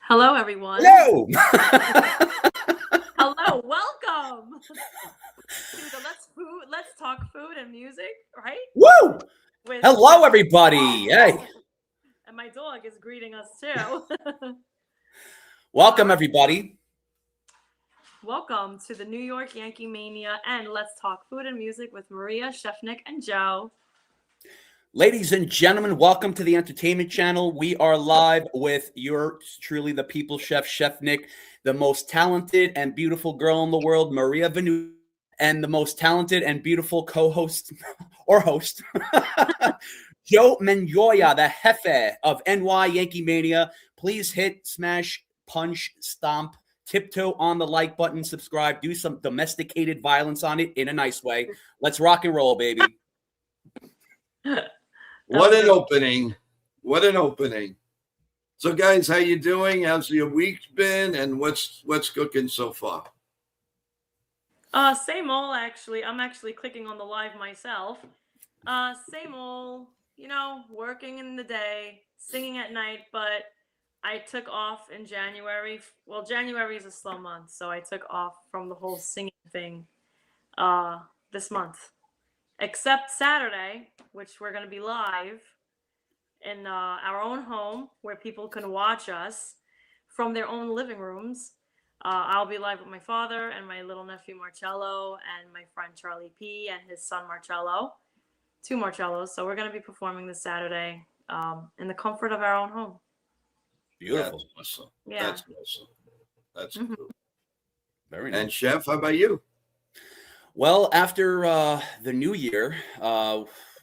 Hello, everyone. Hello. Hello, welcome to the Let's Talk Food and Music, right? Woo! With Hello, everybody. Hey, and my dog is greeting us too. welcome, everybody. Welcome to the New York Yankee Mania and Let's Talk Food and Music with Maria, Chef Nick, and Joe. Ladies and gentlemen, welcome to the entertainment channel. We are live with yours truly, the People Chef, Chef Nick, the most talented and beautiful girl in the world, Maria VENUTO, and the most talented and beautiful co-host or host, Joe Menjoya, the Jefe of YankeeMania. Please hit, smash, punch, stomp, tiptoe on the like button, subscribe, do some domesticated violence on it in a nice way. Let's rock and roll, baby. What an opening. What an opening. So guys, how you doing? How's your week been and what's cooking so far? Same old actually. I'm actually clicking on the live myself. Same old, working in the day, singing at night, but I took off in January. Well, January is a slow month, so I took off from the whole singing thing this month. Except Saturday, which we're going to be live in our own home where people can watch us from their own living rooms. I'll be live with my father and my little nephew Marcello and my friend Charlie P and his son Marcello. 2 Marcellos. So we're going to be performing this Saturday in the comfort of our own home. Beautiful. That's awesome. Yeah. That's awesome. That's cool. Very nice. And Chef, how about you? Well, after the new year,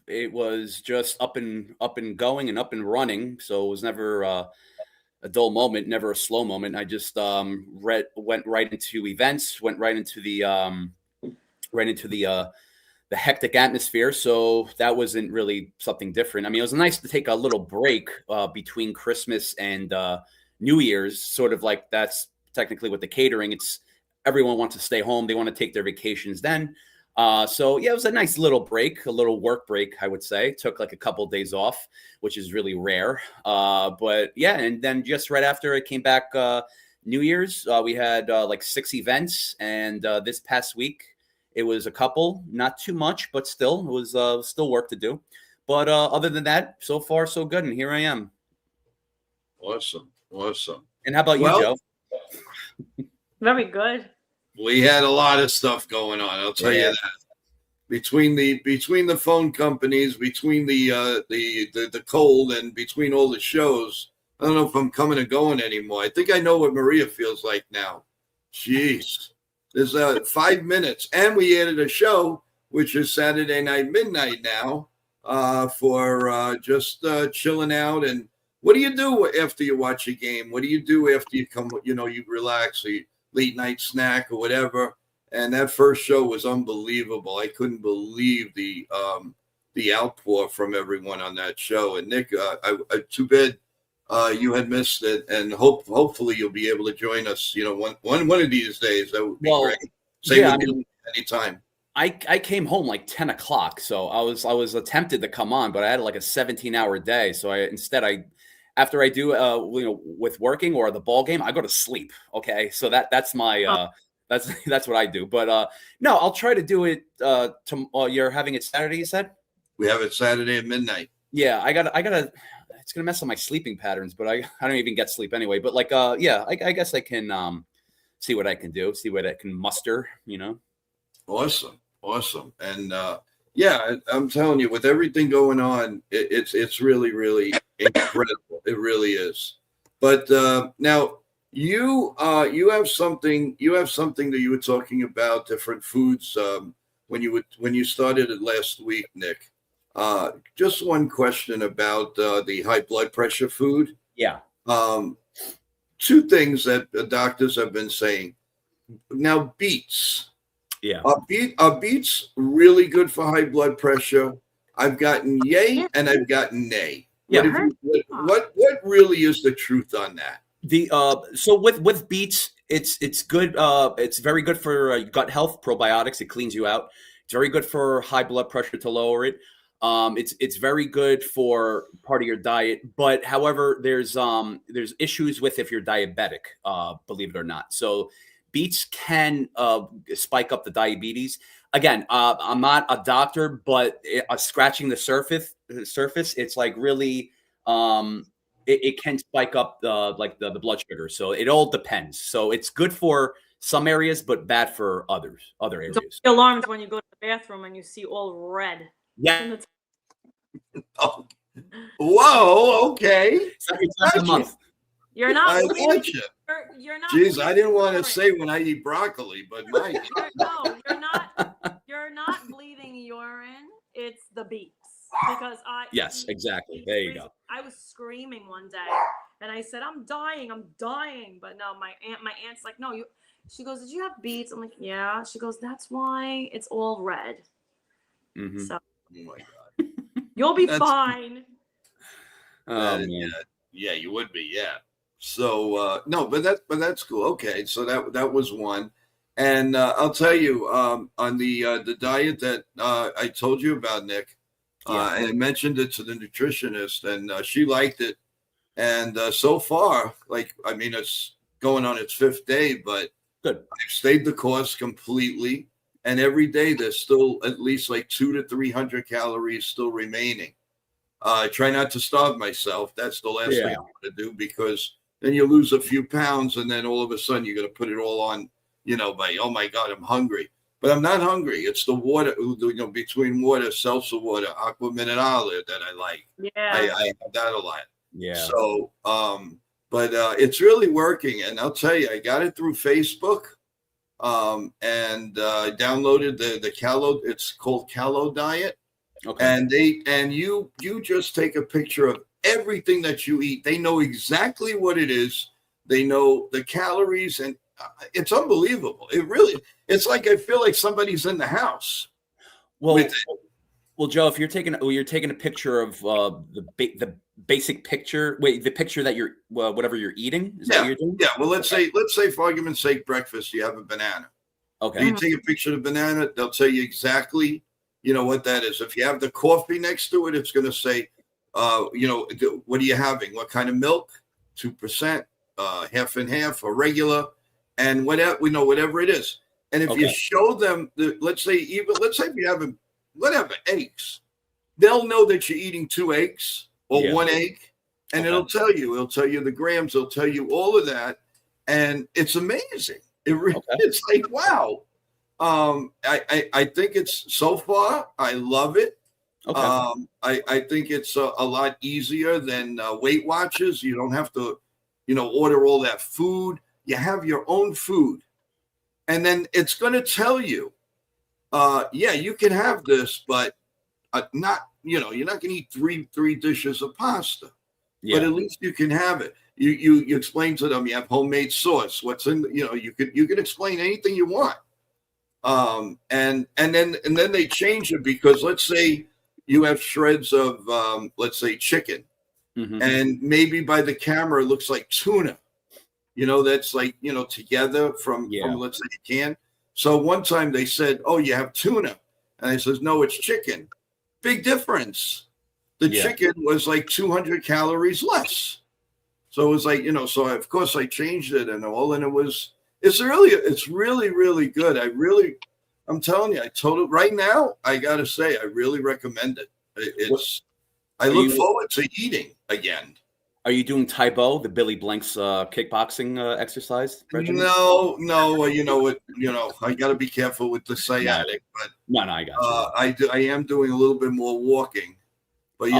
it was just up and going and up and running. So it was never a dull moment, never a slow moment. I just went right into events, went right into the hectic atmosphere. So that wasn't really something different. I mean, it was nice to take a little break between Christmas and New Year's. Sort of like that's technically with the catering. It's everyone wants to stay home. They want to take their vacations then. So yeah, it was a nice little break, a little work break, I would say. Took like a couple of days off, which is really rare. But yeah, and then just right after I came back New Year's, we had like 6 events. And this past week, it was a couple, not too much, but still, it was still work to do. But other than that, so far, so good. And here I am. Awesome. Awesome. And how about you, Joe? Very good. We had a lot of stuff going on, I'll tell you that. Between the phone companies, between the cold, and between all the shows, I don't know if I'm coming and going anymore. I think I know what Maria feels like now. Jeez. There's 5 minutes, and we added a show, which is Saturday night midnight now, for just chilling out. And what do you do after you watch a game? What do you do after you come? You relax, or you late night snack or whatever. And that first show was unbelievable. I couldn't believe the outpour from everyone on that show. And Nick, too bad you had missed it, and hopefully you'll be able to join us. One of these days. That would be great. Same with me anytime. I came home like 10 o'clock, so I was tempted to come on, but I had like a 17-hour day. So after I do with working or the ball game, I go to sleep. Okay, so that's my that's what I do. But no, I'll try to do it. You're having it Saturday, you said? We have it Saturday at midnight. Yeah, I gotta. It's gonna mess up my sleeping patterns, but I don't even get sleep anyway. But like yeah, I guess I can see what I can do, see what I can muster. Awesome, and yeah, I'm telling you, with everything going on, it's really, really incredible. It really is. But now you have something that you were talking about, different foods when you started it last week, Nick. Just one question about the high blood pressure food. Yeah. 2 things that the doctors have been saying. Now, beets. Yeah. Are beets really good for high blood pressure? I've gotten yay and I've gotten nay. Yeah. What really is the truth on that? So with beets, it's good. It's very good for gut health, probiotics. It cleans you out. It's very good for high blood pressure to lower it. It's very good for part of your diet, but however, there's issues with if you're diabetic, believe it or not. So beets can spike up the diabetes. Again, I'm not a doctor, but scratching the surface, it's like really it can spike up the blood sugar. So it all depends. So it's good for some areas, but bad for other Don't areas. be alarmed when you go to the bathroom and you see all red. Yeah. Oh. Whoa, okay. It's not a month. You're not. I got you. You're not. Jeez, I didn't want to urine. say when I eat broccoli, but my No, you're not. You're not bleeding urine. It's the beets because I. Yes, exactly. There you go. I was screaming one day, and I said, "I'm dying. I'm dying." But no, my aunt's like, "No, you." She goes, "Did you have beets?" I'm like, "Yeah." She goes, "That's why it's all red." Mm-hmm. So oh my God. you'll be fine. Oh, man. Yeah, you would be, yeah. So no, but that's cool. Okay, so that was one, and I'll tell you on the diet that I told you about, Nick. And I mentioned it to the nutritionist, and she liked it. And so far, like I mean, it's going on its 5th day, but good. I've stayed the course completely, and every day there's still at least like 200 to 300 calories still remaining. I try not to starve myself. That's the last thing I want to do, because then you lose a few pounds, and then all of a sudden you're going to put it all on, by, oh my God, I'm hungry. But I'm not hungry. It's the water, between water, seltzer water, aqua minerale that I like. Yeah. I have that a lot. Yeah. So, but it's really working. And I'll tell you, I got it through Facebook, and downloaded the Calo. It's called Calo Diet. Okay. And you just take a picture of everything that you eat. They know exactly what it is. They know the calories, and it's unbelievable. It's like I feel like somebody's in the house. Well, Joe, if you're taking a picture of the basic picture, the picture that you're whatever you're eating, is that what you're doing? Yeah. Well, let's say for argument's sake, breakfast, you have a banana. Okay. You take a picture of the banana, they'll tell you exactly, what that is. If you have the coffee next to it, it's going to say, what are you having? What kind of milk? 2%, half and half, or regular, and whatever it is. And if you show them let's say if you have eggs, they'll know that you're eating 2 eggs or 1 egg, and it'll tell you the grams, it'll tell you all of that, and it's amazing. It's like, wow. I think it's, so far, I love it. I think it's a lot easier than Weight Watchers. You don't have to, order all that food. You have your own food. And then it's going to tell you, you can have this, but not, you're not going to eat three dishes of pasta. Yeah. But at least you can have it. You explain to them, you have homemade sauce. What's in, you can explain anything you want. And then they change it, because let's say you have shreds of, let's say, chicken, and maybe by the camera it looks like tuna, that's like, together from let's say a can. So one time they said, oh, you have tuna. And I says, no, it's chicken. Big difference. The chicken was like 200 calories less. So it was like, so of course I changed it and all, and it's really, really good. I'm telling you, right now, I got to say, I really recommend it. I look forward to eating again. Are you doing Taibo, the Billy Blanks kickboxing exercise regimen? No, I got to be careful with the sciatic, but no, I got you. I am doing a little bit more walking, but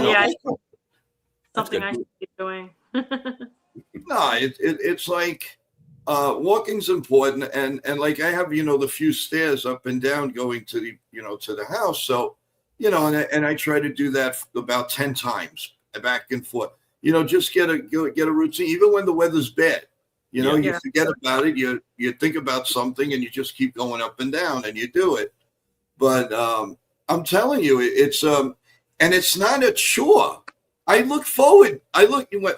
something I should be doing. No, it's like walking's important, and like I have the few stairs up and down going to the to the house, so and I try to do that about 10 times back and forth. Just get a routine, even when the weather's bad. You forget about it, you think about something, and you just keep going up and down, and you do it. But I'm telling you, it's and it's not a chore. I look forward.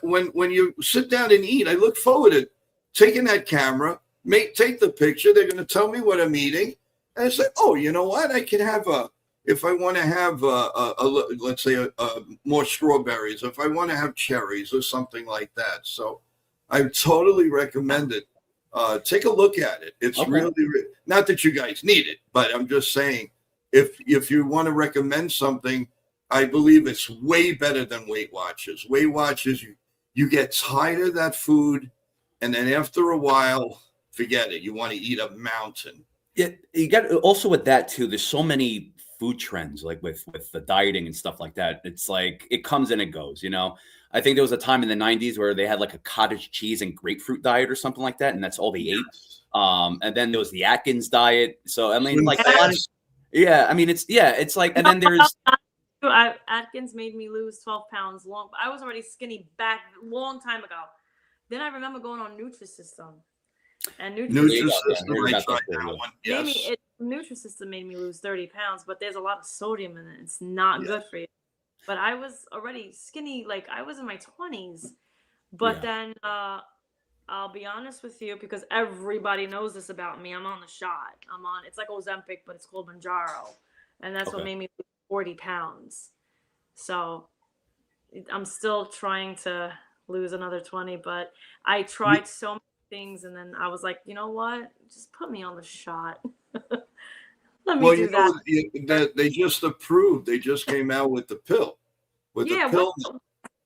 When you sit down and eat, I look forward to taking that camera, take the picture. They're going to tell me what I'm eating, and I say, oh, you know what? I can have if I want to have let's say more strawberries, if I want to have cherries or something like that. So I totally recommend it. Take a look at it. It's Okay. really not that you guys need it, but I'm just saying if you want to recommend something, I believe it's way better than Weight Watchers. Weight Watchers, you get tired of that food, and then after a while, forget it. You want to eat a mountain. Yeah, you got also with that too. There's so many food trends, like with the dieting and stuff like that. It's like it comes and it goes. You know, I think there was a time in the '90s where they had like a cottage cheese and grapefruit diet or something like that, and that's all they ate. And then there was the Atkins diet. So I mean, like a lot of, yeah. I mean, it's like, and then there's Atkins made me lose 12 pounds long. I was already skinny back a long time ago. Then I remember going on Nutrisystem. And Nutrisystem, I tried that one. Yes. Nutrisystem made me lose 30 pounds, but there's a lot of sodium in it. It's not good for you. But I was already skinny, like I was in my 20s. But then I'll be honest with you, because everybody knows this about me. I'm on the shot. It's like Ozempic, but it's called Manjaro. And that's what made me lose 40 pounds. So I'm still trying to lose another 20, but I tried so many things, and then I was like, you know what? Just put me on the shot. Let me do that. They just approved. They just came out with the pill. With the pill.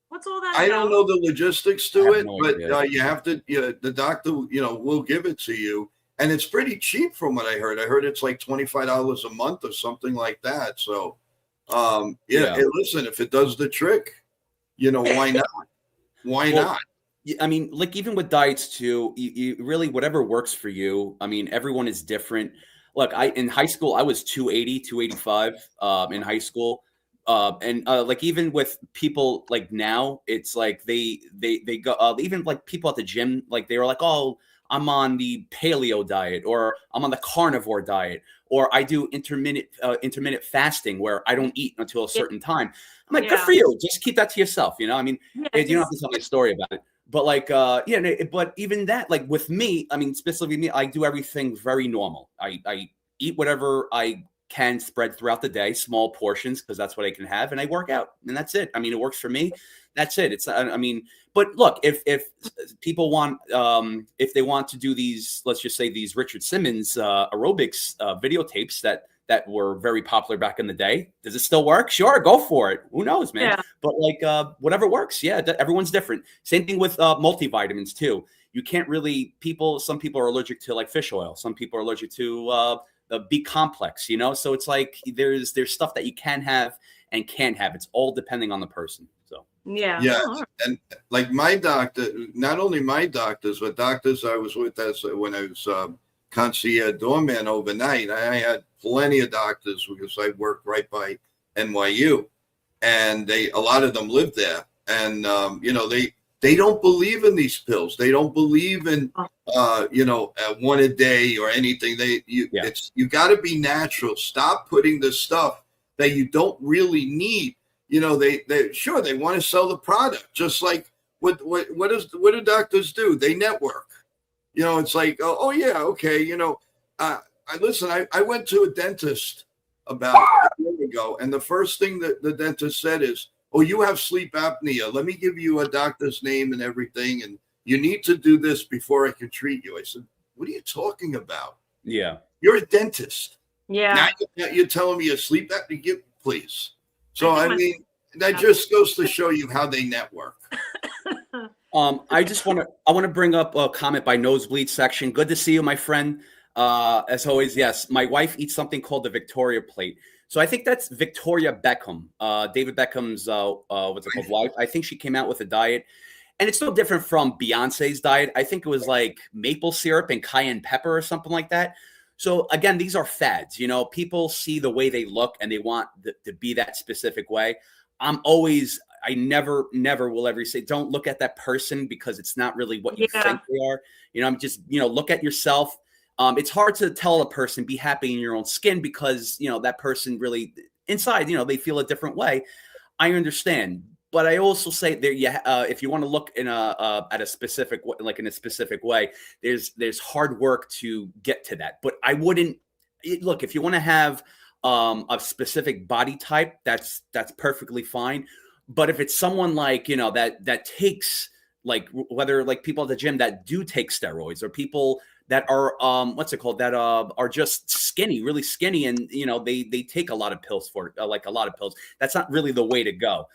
What's all that? I don't know the logistics to it, but you have to. The doctor, will give it to you, and it's pretty cheap from what I heard. I heard it's like $25 a month or something like that. So, hey, listen, if it does the trick, why not? Why not? I mean, like even with diets too, you really whatever works for you. I mean, everyone is different. Look, in high school, I was 280, 285 in high school. And like even with people like now, it's like they go even like people at the gym, like they were like, oh, I'm on the paleo diet, or I'm on the carnivore diet, or I do intermittent fasting where I don't eat until a certain time. I'm like, good for you. Just keep that to yourself. You don't have to tell me a story about it. But like, but even that, like with me, I mean, specifically me, I do everything very normal. I eat whatever I can spread throughout the day, small portions, because that's what I can have, and I work out, and that's it. I mean, it works for me. That's it. But look, if people want, if they want to do these, let's just say these Richard Simmons aerobics videotapes that were very popular back in the day, does it still work? Sure, go for it. Who knows, man? Yeah. But like whatever works, everyone's different. Same thing with multivitamins too. You can't really some people are allergic to like fish oil. Some people are allergic to the B complex, so it's like there's stuff that you can have and can't have. It's all depending on the person. So and like my doctor, not only my doctors, but doctors I was with when I was concierge doorman overnight. I had plenty of doctors because I worked right by NYU, and a lot of them lived there, and they don't believe in these pills. They don't believe in one a day or anything. You got to be natural. Stop putting the stuff that you don't really need. They want to sell the product, just like what do doctors do? They network. It's like, oh yeah, okay. I went to a dentist about a year ago, and the first thing that the dentist said is, oh, you have sleep apnea. Let me give you a doctor's name and everything, and you need to do this before I can treat you. I said, what are you talking about? Yeah. You're a dentist. Yeah. Now you're telling me you sleep apnea? Please. So, I mean, that just goes to show you how they network. I want to bring up a comment by Nosebleed Section. Good to see you, my friend. As always, yes, my wife eats something called the Victoria Plate. So I think that's Victoria Beckham, David Beckham's what's it called, wife. I think she came out with a diet, and it's no different from Beyonce's diet. I think it was like maple syrup and cayenne pepper or something like that. So again, these are fads. People see the way they look and they want to be that specific way. I never will ever say, don't look at that person because it's not really what you think they are. I'm just, look at yourself. It's hard to tell a person be happy in your own skin because, that person really inside, they feel a different way. I understand. But I also say there, if you want to look at a specific, like in a specific way, there's hard work to get to that. But I wouldn't look, if you want to have a specific body type, that's perfectly fine. But if it's someone like, that takes, like, whether like people at the gym that do take steroids, or people that are what's it called, that are just skinny, really skinny, and they take a lot of pills for like a lot of pills, that's not really the way to go.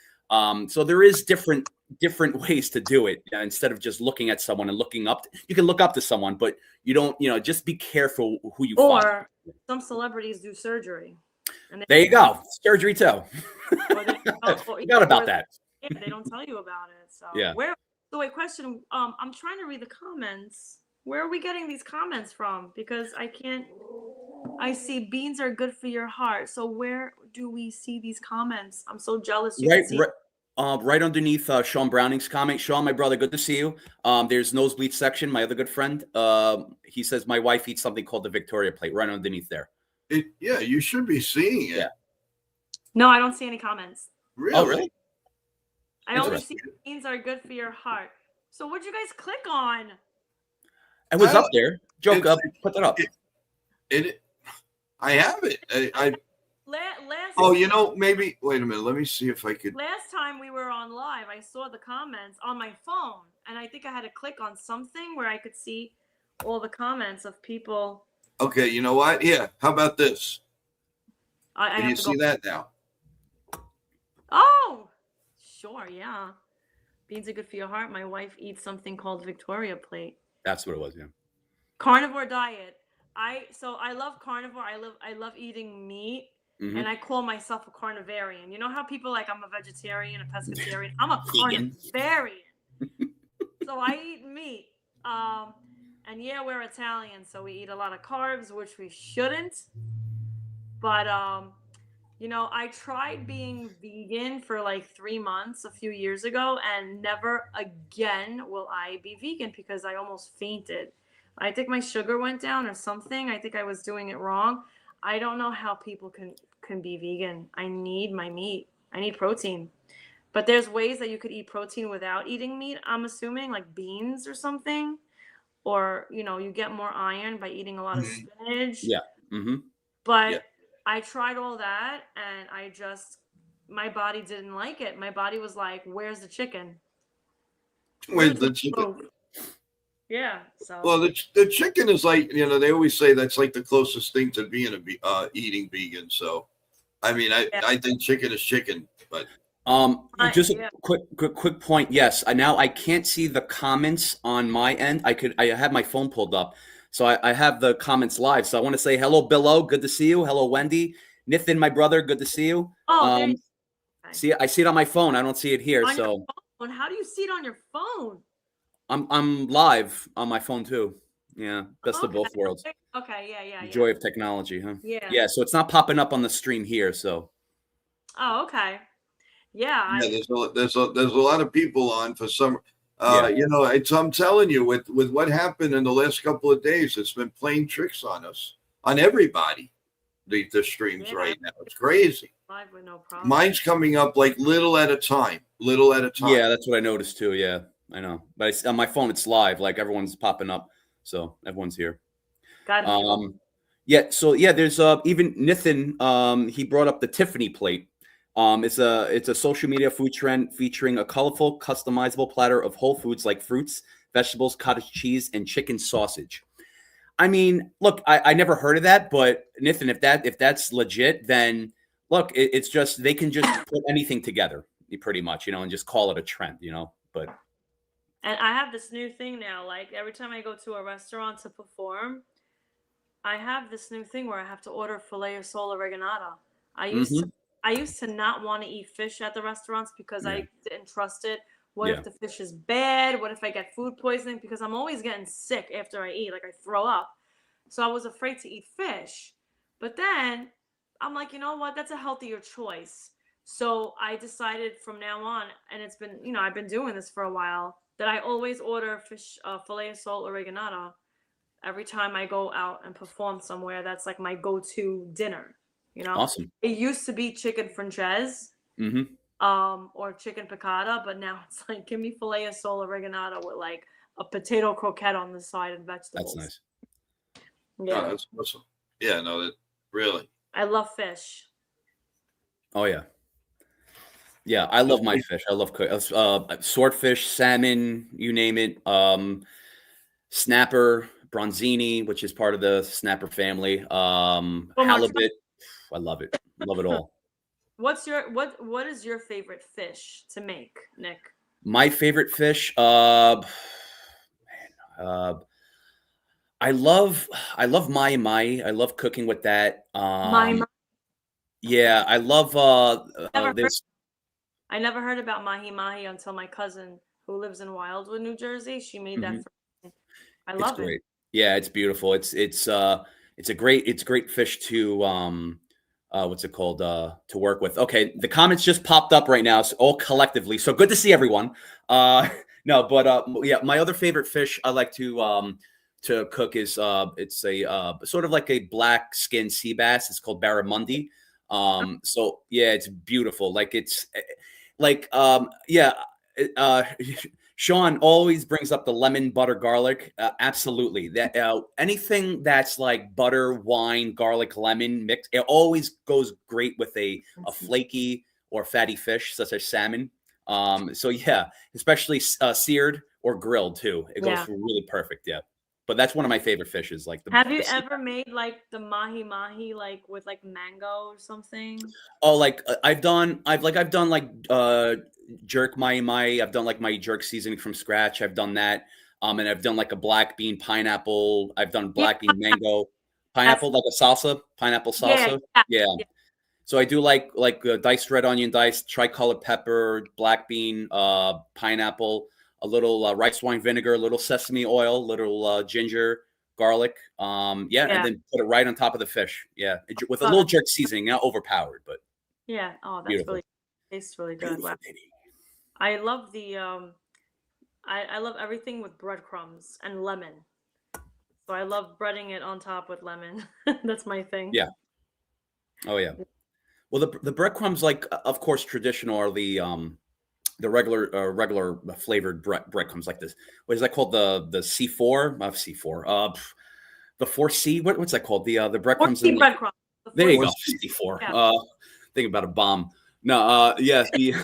So there is different ways to do it, instead of just looking at someone and looking up. You can look up to someone, but you don't, just be careful who you follow. Or some celebrities do surgery. And there you go, surgery too. Forgot about that. Yeah, they don't tell you about it. So yeah. So wait, question. I'm trying to read the comments. Where are we getting these comments from? Because I see beans are good for your heart. So where do we see these comments? I'm so jealous. Right underneath Sean Browning's comment. Sean, my brother, good to see you. There's Nosebleed Section, my other good friend. He says, my wife eats something called the Victoria Plate, right underneath there. Yeah, you should be seeing it. Yeah. No, I don't see any comments. Really? Oh, really? I only see beans are good for your heart. So what'd you guys click on? It was up there. Joke up. Put that up. I have it. Maybe. Wait a minute. Let me see if I could. Last time we were on live, I saw the comments on my phone, and I think I had to click on something where I could see all the comments of people. Okay, you know what? Yeah. How about this? Can you see that now? Oh, sure. Yeah. Beans are good for your heart. My wife eats something called Victoria Plate. That's what it was. Yeah. Carnivore diet. I love carnivore. I love eating meat, and I call myself a carnivarian. You know how people like, I'm a vegetarian, a pescatarian. I'm a carnivarian. So I eat meat. And yeah, we're Italian, so we eat a lot of carbs, which we shouldn't. But I tried being vegan for like 3 months a few years ago, and never again will I be vegan, because I almost fainted. I think my sugar went down or something. I think I was doing it wrong. I don't know how people can be vegan. I need my meat. I need protein. But there's ways that you could eat protein without eating meat, I'm assuming, like beans or something. Or, you get more iron by eating a lot of spinach. Yeah. But I tried all that, and my body didn't like it. My body was like, where's the chicken? Where's the chicken? Yeah. So. Well, the chicken is like, they always say that's like the closest thing to being eating vegan. So, I mean, I think chicken is chicken, but. Just a quick point. Yes, now I can't see the comments on my end. I have my phone pulled up, so I have the comments live. So I want to say hello, Billo. Good to see you. Hello, Wendy. Nathan, my brother. Good to see you. Oh, I see it on my phone. I don't see it here. On your phone? How do you see it on your phone? I'm live on my phone too. Yeah, best of both worlds. Okay, yeah. Joy of technology, huh? Yeah. Yeah. So it's not popping up on the stream here. So. Oh, okay. Yeah. There's a lot of people on for some. I'm telling you, with what happened in the last couple of days, it's been playing tricks on us, on everybody. The streams right now, it's crazy. Live with no problem. Mine's coming up like little at a time. Yeah, that's what I noticed too. Yeah, I know. But on my phone, it's live. Like everyone's popping up, so everyone's here. Got it. Yeah. So yeah, there's even Nathan. He brought up the Tiffany plate. It's a social media food trend featuring a colorful, customizable platter of whole foods like fruits, vegetables, cottage cheese, and chicken sausage. I mean, look, I never heard of that, but Nathan, if that's legit, then look, it's just they can just put anything together, pretty much, and just call it a trend, But and I have this new thing now. Like every time I go to a restaurant to perform, I have this new thing where I have to order filet of sole oreganata. I used to not want to eat fish at the restaurants because I didn't trust it. What if the fish is bad? What if I get food poisoning? Because I'm always getting sick after I eat. Like I throw up. So I was afraid to eat fish. But then I'm like, you know what? That's a healthier choice. So I decided from now on, and it's been, I've been doing this for a while, that I always order fish, filet of sole oreganata every time I go out and perform somewhere. That's like my go-to dinner. Awesome. It used to be chicken franchise, or chicken piccata, but now it's like, give me filet of sole oreganata with like a potato croquette on the side and vegetables. That's nice. Yeah, that's awesome. Yeah, no, that really. I love fish. Oh yeah. Yeah, I love my fish. I love swordfish, salmon, you name it. Snapper, bronzini, which is part of the snapper family. One more time. Halibut. I love it. Love it all. What is your favorite fish to make, Nick? My favorite fish. Uh, I love mahi mahi. I love cooking with that. My Yeah, I love never heard, this. I never heard about mahi mahi until my cousin who lives in Wildwood, New Jersey. She made that Mhm. for me. I It's love it. great. Yeah, it's beautiful. It's a great fish to what's it called to work with. Okay, the comments just popped up right now, so all collectively. So good to see everyone. No, but yeah, my other favorite fish I like to cook is it's a sort of like a black skin sea bass. It's called barramundi. So yeah, it's beautiful. Like it's like yeah, uh Sean always brings up the lemon, butter, garlic. Absolutely. That anything that's like butter, wine, garlic, lemon mix, it always goes great with a flaky or fatty fish such as salmon. So yeah, especially seared or grilled too. It Yeah. goes really perfect. Yeah. But that's one of my favorite fishes. Like Have you the sea ever made like the mahi mahi like with like mango or something? Oh, like I've done like jerk my I've done like my jerk seasoning from scratch. I've done that. And I've done like a black bean pineapple. I've done Yeah, black bean mango that's pineapple, like a salsa, pineapple yeah, salsa. yeah, Yeah. yeah. So I do like diced red onion, diced tricolor pepper, black bean, pineapple, a little rice wine vinegar, a little sesame oil, little ginger, garlic. Yeah, and Yeah. then put it right on top of the fish. Yeah, with a Oh, little jerk seasoning, not overpowered, but yeah. Oh, that's beautiful. really tastes really good. Beautiful, Wow. baby. I love the I love everything with breadcrumbs and lemon. So I love breading it on top with lemon. That's my thing. Yeah. Oh yeah. Well, the breadcrumbs, like of course, traditional are the regular flavored breadcrumbs like this. What is that called? The C4, not C4. The 4C. What's that called? The breadcrumbs in Fourteen the. breadcrumbs. The There you go. 14. C4. Yeah. Think about a bomb. No. Yeah. The.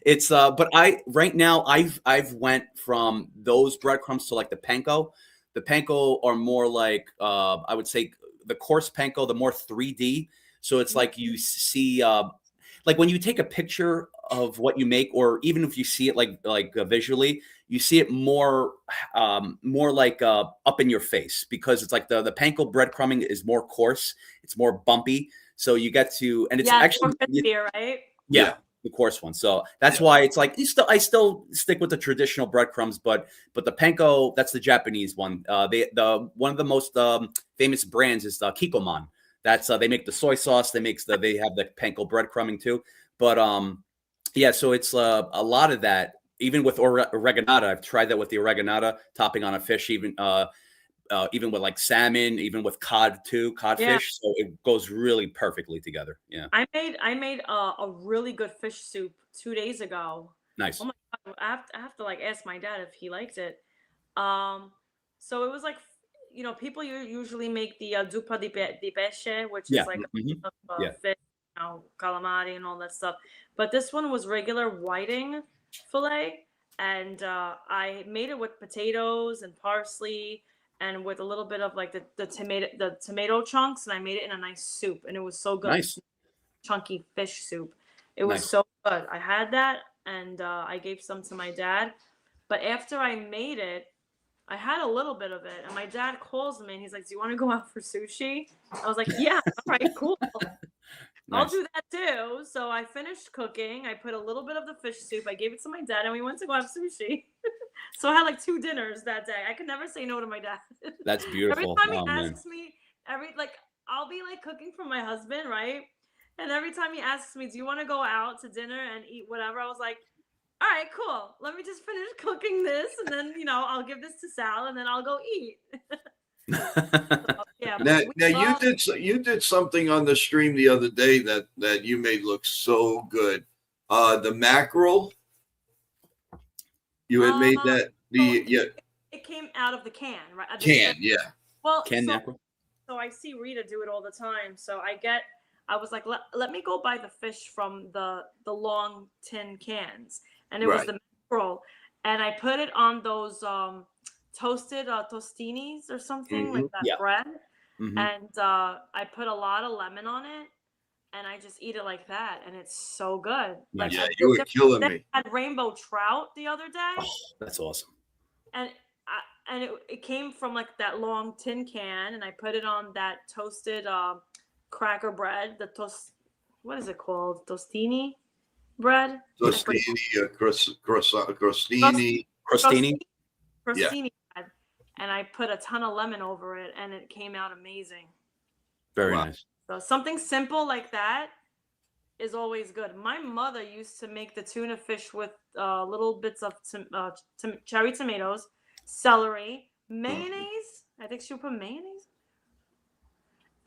It's but I right now I've went from those breadcrumbs to like the panko. The panko are more like I would say the coarse panko, the more 3D. So it's like you see like when you take a picture of what you make, or even if you see it visually, you see it more like up in your face, because it's like the panko breadcrumbing is more coarse, it's more bumpy. So you get to, and it's Yeah, it's more actually crispy, right? yeah, the coarse one. So that's why it's like I still stick with the traditional breadcrumbs, but the panko, that's the Japanese one. The one of the most famous brands is Kikkoman. That's they make the soy sauce. They have the panko breadcrumbing too. But yeah, so it's a lot of that. Even with oreganata, I've tried that with the oreganata topping on a fish. Even with like salmon, even with cod too, Yeah. codfish. So it goes really perfectly together. Yeah, I made a really good fish soup 2 days ago. Oh nice. my God, I have to like ask my dad if he liked it. Um, so it was like, people usually make the zuppa di pesce, which Yeah, is like mhm, a yeah, fish, calamari and all that stuff. But this one was regular whiting fillet, and I made it with potatoes and parsley and with a little bit of like the tomato chunks, and I made it in a nice soup, and it was so good. nice, Chunky fish soup. It was nice. so good. I had that, and I gave some to my dad. But after I made it, I had a little bit of it, and my dad calls me and he's like, "Do you want to go out for sushi?" I was like, "Yeah, all right, cool. I'll Nice. do that too." So I finished cooking. I put a little bit of the fish soup. I gave it to my dad, and we went to go have sushi. So I had like 2 dinners that day. I could never say no to my dad. That's Every beautiful. time he Oh man. asks me, I'll be like cooking for my husband, right? And every time he asks me, "Do you want to go out to dinner and eat whatever?" I was like, "All right, cool. Let me just finish cooking this, and then I'll give this to Sal, and then I'll go eat." Yeah, Now, but we now love. you did something on the stream the other day that you made look so good. The mackerel, you had made Uh, that so the yeah it came out of the can, right? can yeah Well, Canned so mackerel. So I see Rita do it all the time. So I was like, let me go buy the fish from the long tin cans, and it was the mackerel, and I put it on those toasted tostinis or something like that bread, and I put a lot of lemon on it, and I just eat it like that, and it's so good. Nice. Yeah, you were killing me. I had rainbow trout the other day. Oh, that's awesome. And it came from like that long tin can, and I put it on that toasted cracker bread. What is it called? Tostini bread. Tostini, crostini. Crostini bread. And I put a ton of lemon over it, and it came out amazing. Very nice. So something simple like that is always good. My mother used to make the tuna fish with little bits of cherry tomatoes, celery, mayonnaise. I think she would put mayonnaise,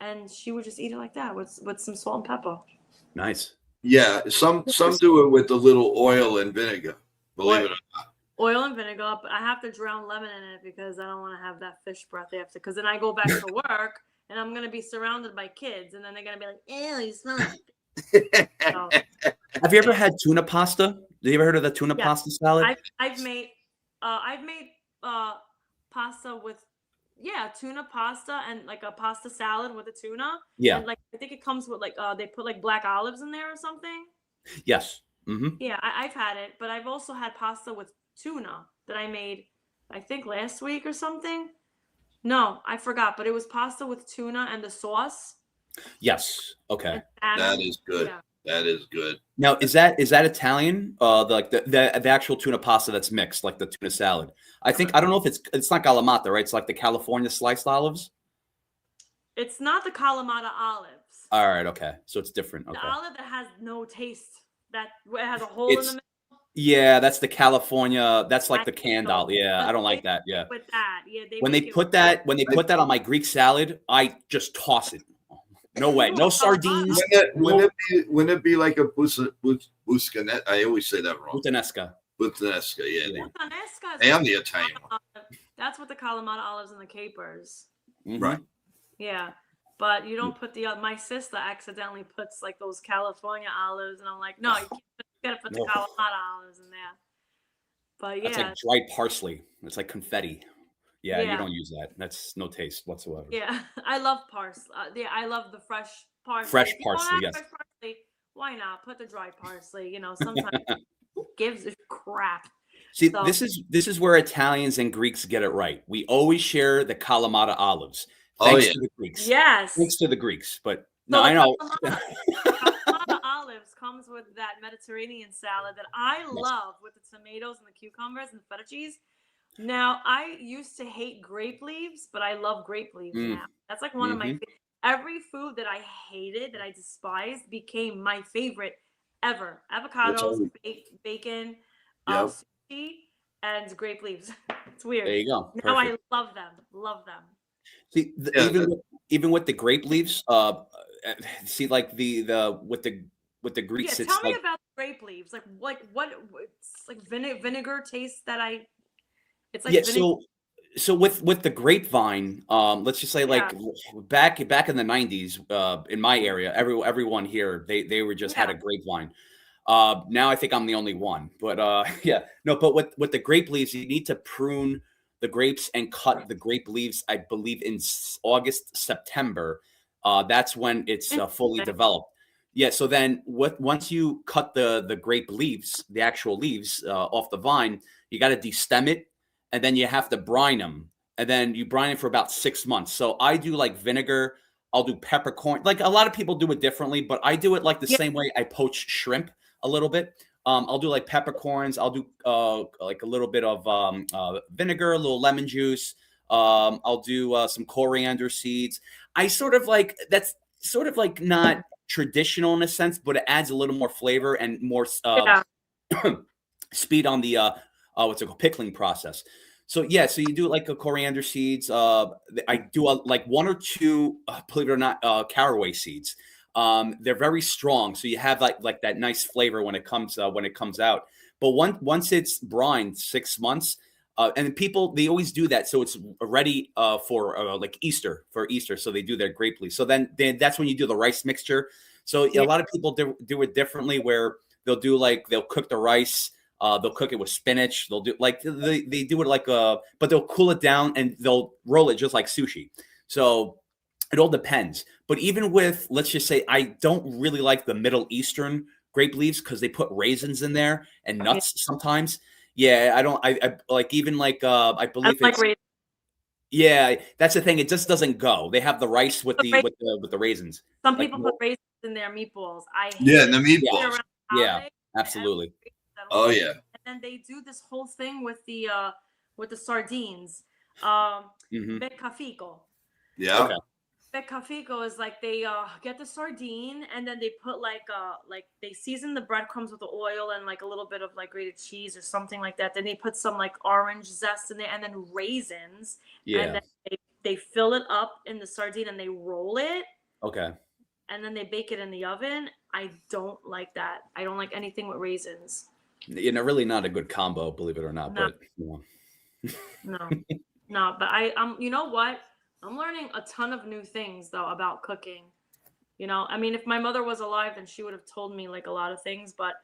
and she would just eat it like that with some salt and pepper. Nice. Yeah, some do it with a little oil and vinegar. Believe it or not. Oil and vinegar, but I have to drown lemon in it because I don't want to have that fish breath after. Because then I go back to work and I'm gonna be surrounded by kids, and then they're gonna be like, "Ew, you smell it." So, have you ever had tuna pasta? Have you ever heard of the tuna pasta salad? I've made pasta with tuna pasta and like a pasta salad with a tuna. Yeah. And like I think it comes with like they put like black olives in there or something. Yes. Mm-hmm. Yeah, I've had it, but I've also had pasta with tuna that I made, I think last week or something. No, I forgot, but it was pasta with tuna and the sauce. Yes. Okay. That is good. Yeah. That is good. Now, is that Italian? The actual tuna pasta that's mixed, like the tuna salad. I don't know if it's not Kalamata, right? It's like the California sliced olives. It's not the Kalamata olives. All right. Okay. So it's different. Okay. The olive that has no taste. That it has a hole in the middle. Yeah, that's the California. That's like the canned olive. Yeah, I don't like that. Yeah. With that, yeah. When they put that on my Greek salad, I just toss it. No way. No sardines. Wouldn't it be like a buscanet? I always say that wrong. Puttanesca. Puttanesca, yeah. Puttanesca. And the Italian one. That's what the Kalamata olives and the capers. Mm-hmm. Right. Yeah. But you don't put my sister accidentally puts like those California olives, and I'm like, no, you gotta put the Kalamata olives in there. But yeah. That's like dried parsley. It's like confetti. Yeah, you don't use that. That's no taste whatsoever. Yeah, I love parsley. I love the fresh parsley. Fresh parsley, yes. Fresh parsley, why not put the dried parsley? You know, sometimes who gives a crap? See, this is where Italians and Greeks get it right. We always share the Kalamata olives. Thanks to the Greeks. Yes. Thanks to the Greeks. But no, I know. Kalamata olives comes with that Mediterranean salad that I love with the tomatoes and the cucumbers and the feta cheese. Now, I used to hate grape leaves, but I love grape leaves now. That's like one of my every food that I hated, that I despised, became my favorite ever. Avocados, bacon, sushi, and grape leaves. It's weird. There you go. Perfect. Now I love them. Love them. See, even with the grape leaves, see, like the with the Greeks. Yeah, tell me about grape leaves. Like what? It's like vinegar taste that I. It's like so with the grapevine, let's just say like back in the 90s, in my area, everyone here they were just had a grapevine. Now I think I'm the only one, but but with the grape leaves, you need to prune the grapes and cut the grape leaves. I believe in August, September. That's when it's fully developed. Yeah. So then once you cut the grape leaves, the actual leaves off the vine, you got to destem it. And then you have to brine them. And then you brine it for about 6 months. So I do like vinegar. I'll do peppercorn. Like a lot of people do it differently, but I do it like the same way I poach shrimp a little bit. I'll do like peppercorns. I'll do like a little bit of vinegar, a little lemon juice. I'll do some coriander seeds. That's sort of like not traditional in a sense, but it adds a little more flavor and more speed on the pickling process. So so you do like a coriander seeds. I do like 1 or 2, believe it or not, caraway seeds. They're very strong, so you have like that nice flavor when it comes out. But once it's brined 6 months, And people, they always do that, so it's ready for like Easter, So they do their grape leaves. So then that's when you do the rice mixture. So a lot of people do it differently, where they'll cook the rice. They'll cook it with spinach. They'll do like they do it like but they'll cool it down and they'll roll it just like sushi. So it all depends. But even with, let's just say, I don't really like the Middle Eastern grape leaves because they put raisins in there and nuts sometimes. Yeah, I don't. I like, even like I believe I like it's raisins. yeah. That's the thing. It just doesn't go. They have the rice with the raisins. Some Like, people put raisins in their meatballs. I hate Yeah, it. and the yeah, meatballs. yeah, absolutely. Oh yeah. And then they do this whole thing with the sardines. Mm-hmm. Beccafico. Yeah. Okay. Beccafico is like they get the sardine and then they put like they season the breadcrumbs with the oil and like a little bit of like grated cheese or something like that. Then they put some like orange zest in there and then raisins. And Yeah. then they fill it up in the sardine and they roll it Okay. and then they bake it in the oven. I don't like that. I don't like anything with raisins. You know, really not a good combo, believe it or not. No. But you know. No. But I'm. You know what? I'm learning a ton of new things though about cooking. You know, I mean, if my mother was alive, then she would have told me like a lot of things. But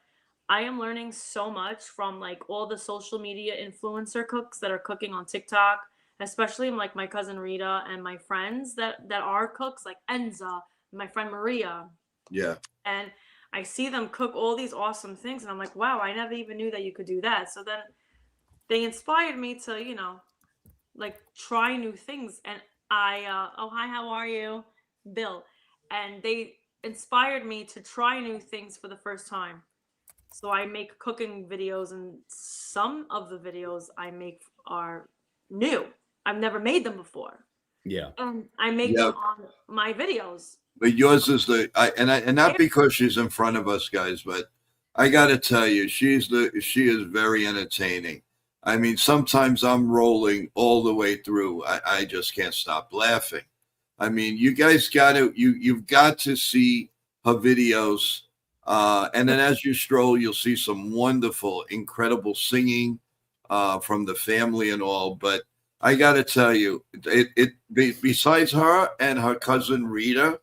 I am learning so much from like all the social media influencer cooks that are cooking on TikTok, especially like my cousin Rita and my friends that are cooks like Enza, my friend Maria. Yeah. And I see them cook all these awesome things, and I'm like, wow, I never even knew that you could do that. So then they inspired me to, like try new things. And oh hi, how are you, Bill? And they inspired me to try new things for the first time. So I make cooking videos, and some of the videos I make are new. I've never made them before. Yeah. And I make them on my videos. But yours is and not because she's in front of us guys, but I got to tell you, she is very entertaining. I mean, sometimes I'm rolling all the way through. I just can't stop laughing. I mean, you guys you've got to see her videos. And then as you stroll, you'll see some wonderful, incredible singing from the family and all. But I got to tell you, besides her and her cousin Rita,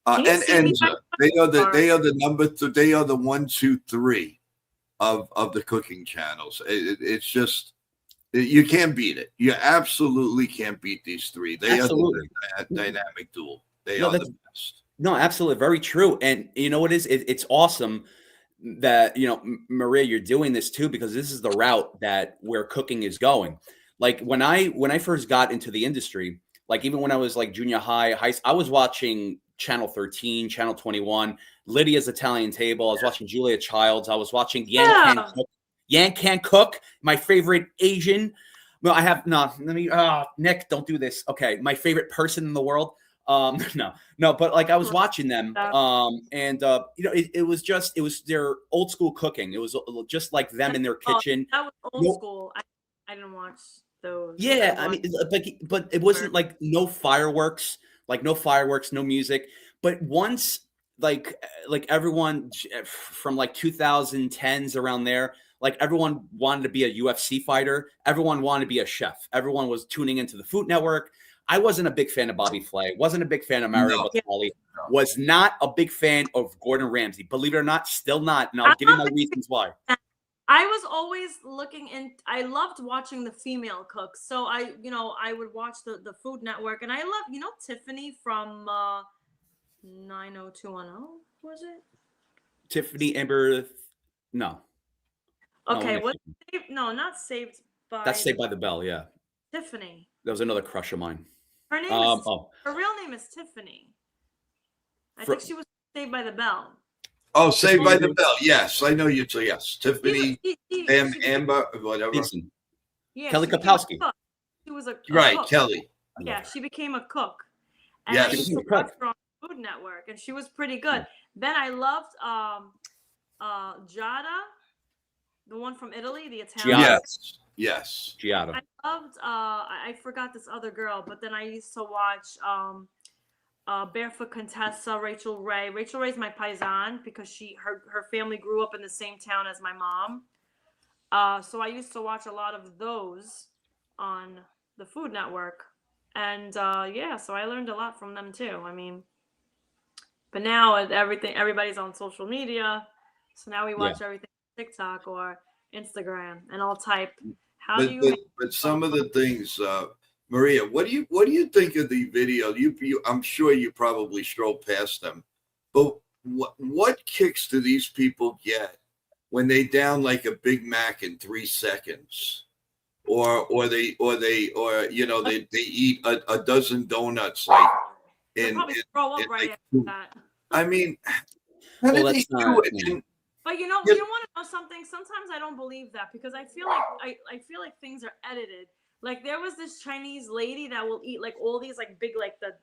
and Enza, they are the number they are the 1, 2, 3 of the cooking channels. It's just, you can't beat it. You absolutely can't beat these three. They absolutely are the dynamic duel. They no, are the best. No, absolutely, very true. And you know what is? It's awesome that Maria, you're doing this too, because this is the route that where cooking is going. Like when I first got into the industry, like even when I was like junior high, I was watching Channel 13, Channel 21, Lydia's Italian Table. I was watching Julia Childs. I was watching Yank Can Cook, my favorite Asian. Well, I have no. Let me. Nick, don't do this. Okay, my favorite person in the world. No, but like I was watching them, and it was their old school cooking. It was just like them in their kitchen. That was old school. I didn't watch those. Yeah, I mean, but it wasn't like no fireworks, no music. But once, like everyone from like 2010s around there, like everyone wanted to be a UFC fighter. Everyone wanted to be a chef. Everyone was tuning into the Food Network. I wasn't a big fan of Bobby Flay. Wasn't a big fan of Mario Batali. Was not a big fan of Gordon Ramsay. Believe it or not, still not. And I'll give you my reasons why. I was always looking in. I loved watching the female cooks. So I would watch the Food Network, and I love, Tiffany from 90210. Was it Tiffany Amber? No. Okay, what? No, not Saved by. That's Saved by the Bell. Yeah. Tiffany. That was another crush of mine. Her name is her real name is Tiffany. I think she was Saved by the Bell. Oh, Saved by the Bell. Yes, I know you too. Yes, Tiffany, Amber, whatever. Yeah, Kelly Kapowski. She was a right, cook. Kelly. Yeah, she became a cook. And yes, I used to watch her on Food Network, and she was pretty good. Then I loved Giada, the one from Italy, the Italian. Yes. Giada. I loved. I forgot this other girl, but then I used to watch Barefoot Contessa, Rachel Ray. Rachel Ray's my paisan because her family grew up in the same town as my mom. So I used to watch a lot of those on the Food Network, and yeah, so I learned a lot from them too. I mean, but now everybody's on social media, so now we Yeah. watch everything on TikTok or Instagram, and I'll type, "How do But you but make?" but some of the things, Maria, what do you think of the video? I'm sure you probably strolled past them, but what kicks do these people get when they down like a Big Mac in 3 seconds, or they eat a dozen donuts like They'll in, probably in, throw in up right like after that. I mean, how Well, did they that's do not. it? Yeah. But You you want to know something? Sometimes I don't believe that because I feel like I feel like things are edited. Like there was this Chinese lady that will eat like all these like big like the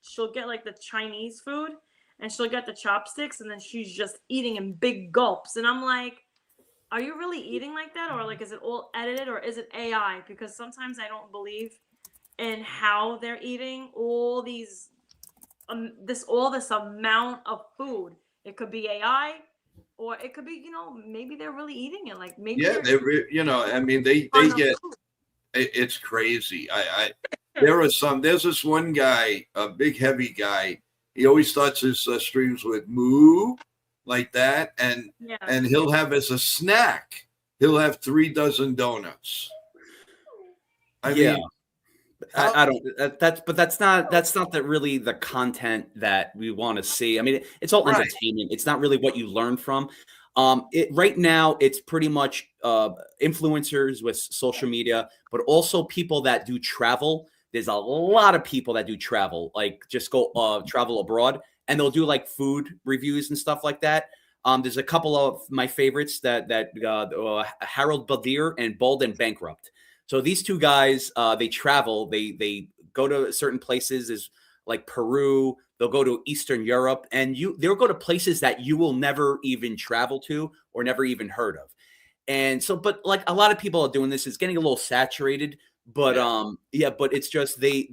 she'll get like the Chinese food and she'll get the chopsticks and then she's just eating in big gulps and I'm like, are you really eating like that or like is it all edited or is it AI? Because sometimes I don't believe in how they're eating all this amount of food. It could be AI, or it could be maybe they're really eating it. Like maybe Yeah, I mean, they ton of get food. it's crazy. There's this one guy, a big heavy guy. He always starts his streams with moo like that, and Yeah. he'll have as a snack, he'll have 3 dozen donuts. I Yeah. mean, I don't. That's not really the content that we want to see. I mean, it's all Right. entertainment. It's not really what you learn from. Right now, it's pretty much influencers with social media, but also people that do travel. There's a lot of people that do travel, like just go travel abroad, and they'll do like food reviews and stuff like that. There's a couple of my favorites that Harold Badir and Bald and Bankrupt. So these two guys, they travel. They go to certain places, is like Peru. They'll go to Eastern Europe, and they'll go to places that you will never even travel to or never even heard of. And so, but like a lot of people are doing this, it's getting a little saturated. But yeah, but it's just they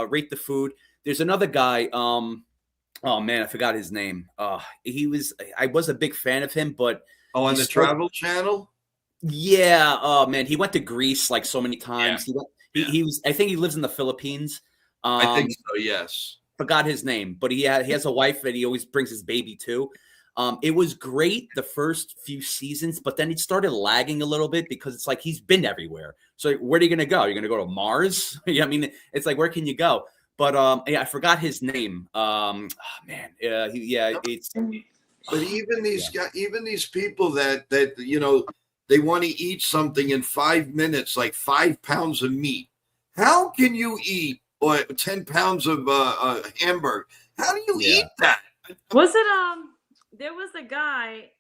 rate the food. There's another guy. Oh man, I forgot his name. I was a big fan of him, but on he the started. Travel Channel. Yeah. Oh man, he went to Greece like so many Yeah, times. yeah. He was. I think he lives in the Philippines. I think so. Yes. Forgot his name, but he has a wife that he always brings his baby to. It was great the first few seasons, but then it started lagging a little bit because it's like he's been everywhere. So where are you going to go? You're going to go to Mars? Yeah, I mean, it's like where can you go? But yeah, I forgot his name. Oh, man, it's. But even these Yeah. guys, even these people that they want to eat something in 5 minutes, like 5 pounds of meat. How can you eat or 10 pounds of hamburger? How do you eat that? Was it there was the guy.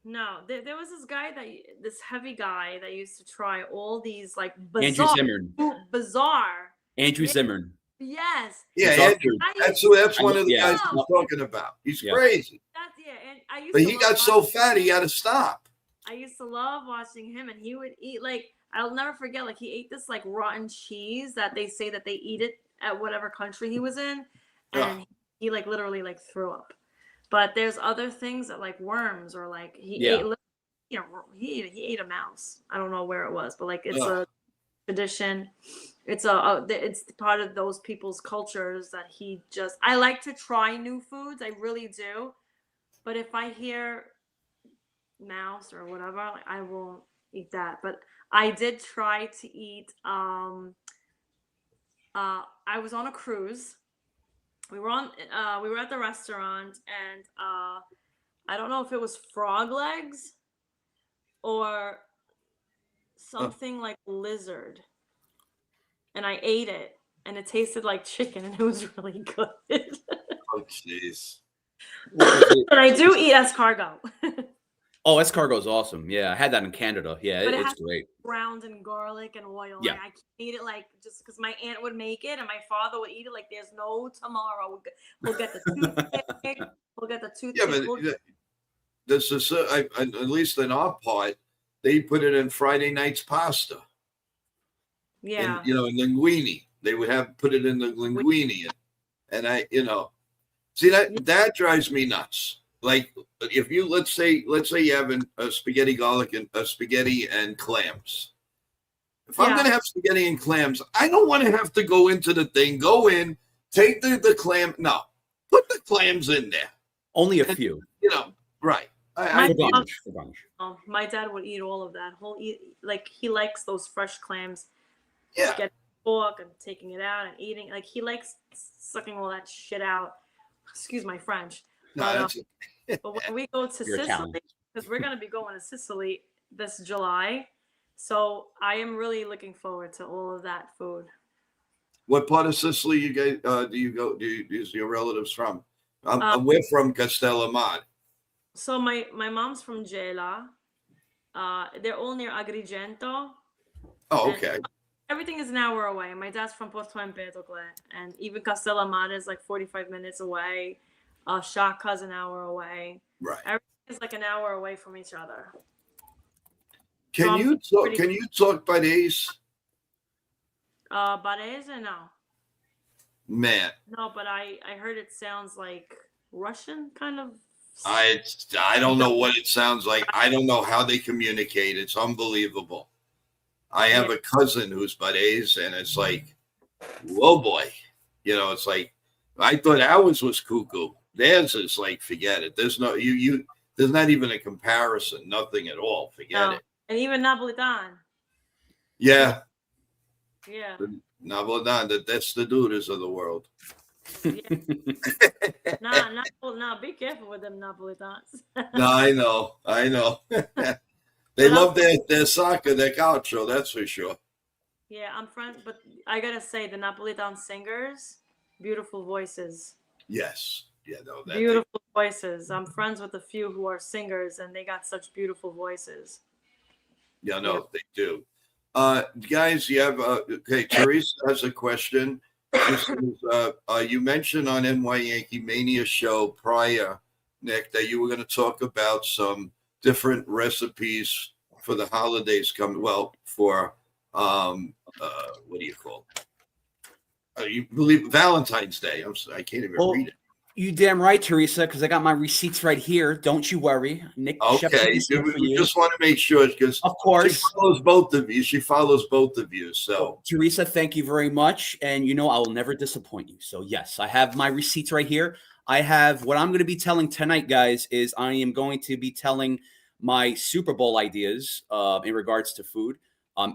No, there was this heavy guy that used to try all these like Andrew Zimmern. bizarre. Andrew Yeah, Zimmern. yes. Yeah, He's Andrew. also- That's one of the Yeah. guys I'm talking about. He's Yeah. crazy, And I used but to he love got so watching- fat he had to stop. I used to love watching him, and he would eat like I'll never forget. Like he ate this like rotten cheese that they say that they eat it at whatever country he was in, and he like literally like threw up. But there's other things that like worms or like he ate. He ate a mouse. I don't know where it was, but like it's a tradition. It's it's part of those people's cultures that he just. I like to try new foods. I really do. But if I hear mouse or whatever, like, I won't eat that. But I did try to eat. I was on a cruise. We were on. We were at the restaurant, and I don't know if it was frog legs or something like lizard, and I ate it, and it tasted like chicken, and it was really good. Oh, jeez. But I do eat escargot. Oh, escargot is awesome. Yeah, I had that in Canada. Yeah, But it it's has great. browned in garlic and oil. Yeah. Like, I can't eat it like just because my aunt would make it and my father would eat it like there's no tomorrow. We'll get the toothpick. We'll get the toothpick. Yeah, but this is at least in our part, they put it in Friday night's pasta. Yeah. In linguine. They would put it in the linguine, and see that drives me nuts. like if you let's say you have a spaghetti garlic and spaghetti and clams. If I'm going to have spaghetti and clams, I don't want to have to go into the thing, go in, take the clam. No, put the clams in there. Only a few. You know, right. My dad would eat all of that. He likes those fresh clams. Yeah. Getting a fork and taking it out and eating. Like he likes sucking all that shit out. Excuse my French. No, but when we go to Sicily, because we're going to be going to Sicily this July, so I am really looking forward to all of that food. What part of Sicily you guys do you go? Is your relatives from? We're from Castellammare. So my mom's from Gela. They're all near Agrigento. Oh, okay. Everything is an hour away. My dad's from Porto Empedocle, and even Castellammare is like 45 minutes away. Shaka's an hour away. Right. Everything is like an hour away from each other. Can you talk Barese? Barese, no. Man. No, but I heard it sounds like Russian, kind of. I don't know what it sounds like. I don't know how they communicate. It's unbelievable. I have a cousin who's Barese, and it's like, whoa, boy. You know, it's like, I thought ours was cuckoo. Theirs is like, forget it. There's no, there's not even a comparison. Nothing at all. Forget it. And even Napolitan. Yeah. Yeah. Napolitan, that's the dudes of the world. Yeah. nah, be careful with them Napolitans. No, I know. They love their soccer, their calcio, that's for sure. Yeah, I'm friends, but I gotta say, the Napolitan singers, beautiful voices. Yes. Yeah, no, beautiful voices. I'm friends with a few who are singers, and they got such beautiful voices. Yeah, no, they do. Guys, you have okay. Teresa has a question. This is, you mentioned on YankeeMania show prior, Nick, that you were going to talk about some different recipes for the holidays coming. Well, for what do you call it? You believe Valentine's Day? I can't even read it. You damn right, Teresa, because I got my receipts right here. Don't you worry, Nick. Okay, we just want to make sure because of course she follows both of you. She follows both of you. So, Teresa, thank you very much, and I will never disappoint you. So, yes, I have my receipts right here. I have what I'm going to be telling tonight, guys. Is I am going to be telling my Super Bowl ideas in regards to food.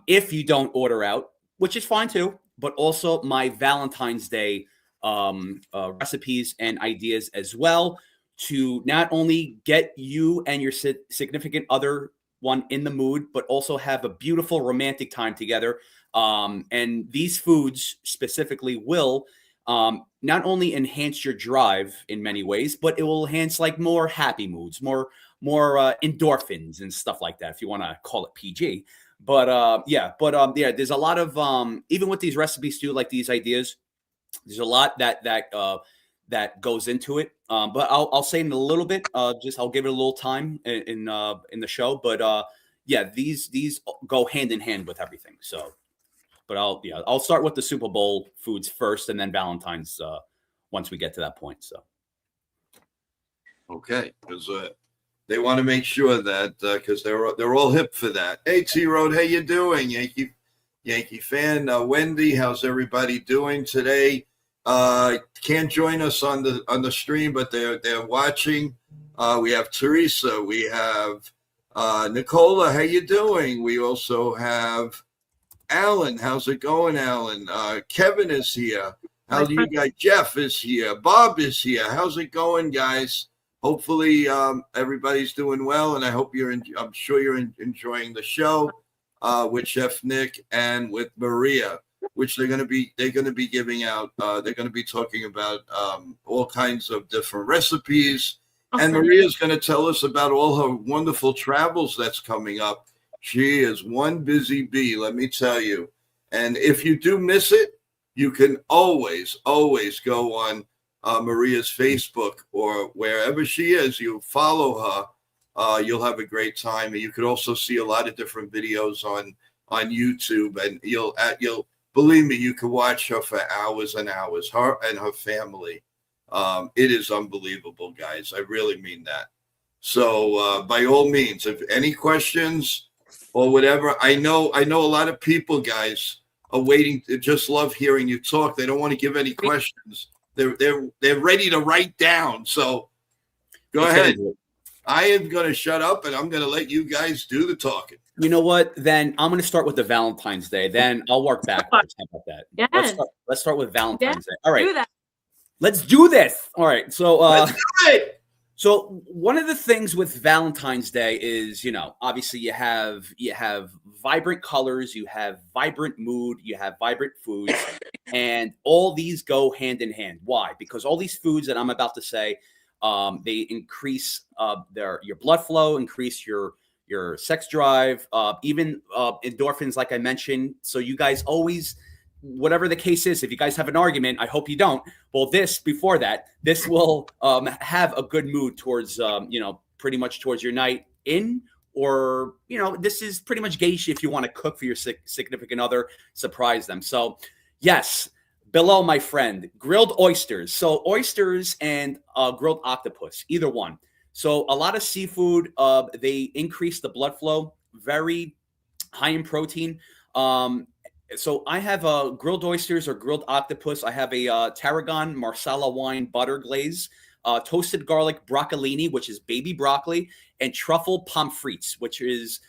If you don't order out, which is fine too, but also my Valentine's Day recipes and ideas as well, to not only get you and your significant other one in the mood, but also have a beautiful romantic time together. And these foods specifically will not only enhance your drive in many ways, but it will enhance like more happy moods, more endorphins and stuff like that, if you want to call it PG. But there's a lot of even with these recipes too, like these ideas. There's a lot that goes into it, but I'll say in a little bit. I'll give it a little time in the show. But these go hand in hand with everything. So, but I'll start with the Super Bowl foods first, and then Valentine's once we get to that point. So, okay, because they want to make sure that because they're all hip for that. Hey, T-Road, how you doing, Yankee fan? Wendy, how's everybody doing today? Can't join us on the stream, but they're watching. We have Teresa, we have Nicola, how you doing? We also have Alan. How's it going, Alan? Kevin is here. How do you guys? Jeff is here. Bob is here. How's it going, guys? Hopefully everybody's doing well, and I hope I'm sure you're enjoying the show with Chef Nick and with Maria, which they're going to be giving out. They're going to be talking about all kinds of different recipes. Awesome. And Maria's going to tell us about all her wonderful travels that's coming up. She is one busy bee, let me tell you. And if you do miss it, you can always go on Maria's Facebook or wherever she is. You follow her. You'll have a great time. And you could also see a lot of different videos on YouTube. And you'll believe me, you can watch her for hours and hours, her and her family. It is unbelievable, guys. I really mean that. So by all means, if any questions or whatever, I know a lot of people, guys, are waiting to just love hearing you talk. They don't want to give any questions. They're ready to write down. So go ahead. I am going to shut up and I'm going to let you guys do the talking. You know what? Then I'm going to start with the Valentine's Day. Then I'll work backwards. How about that? Yes. Let's start with Valentine's Day. All right. Do that. Let's do this. All right. So, Let's do it. So one of the things with Valentine's Day is, obviously you have vibrant colors, you have vibrant mood, you have vibrant foods, and all these go hand in hand. Why? Because all these foods that I'm about to say, they increase your blood flow, increase your sex drive, even endorphins, like I mentioned. So you guys always, whatever the case is, if you guys have an argument, I hope you don't. Well, this will have a good mood towards, pretty much towards your night in, or, this is pretty much gauge if you want to cook for your significant other, surprise them. So yes, below, my friend, grilled oysters. So oysters and grilled octopus, either one. So a lot of seafood, they increase the blood flow, very high in protein. So I have grilled oysters or grilled octopus. I have a tarragon marsala wine butter glaze, toasted garlic broccolini, which is baby broccoli, and truffle pommes frites, which is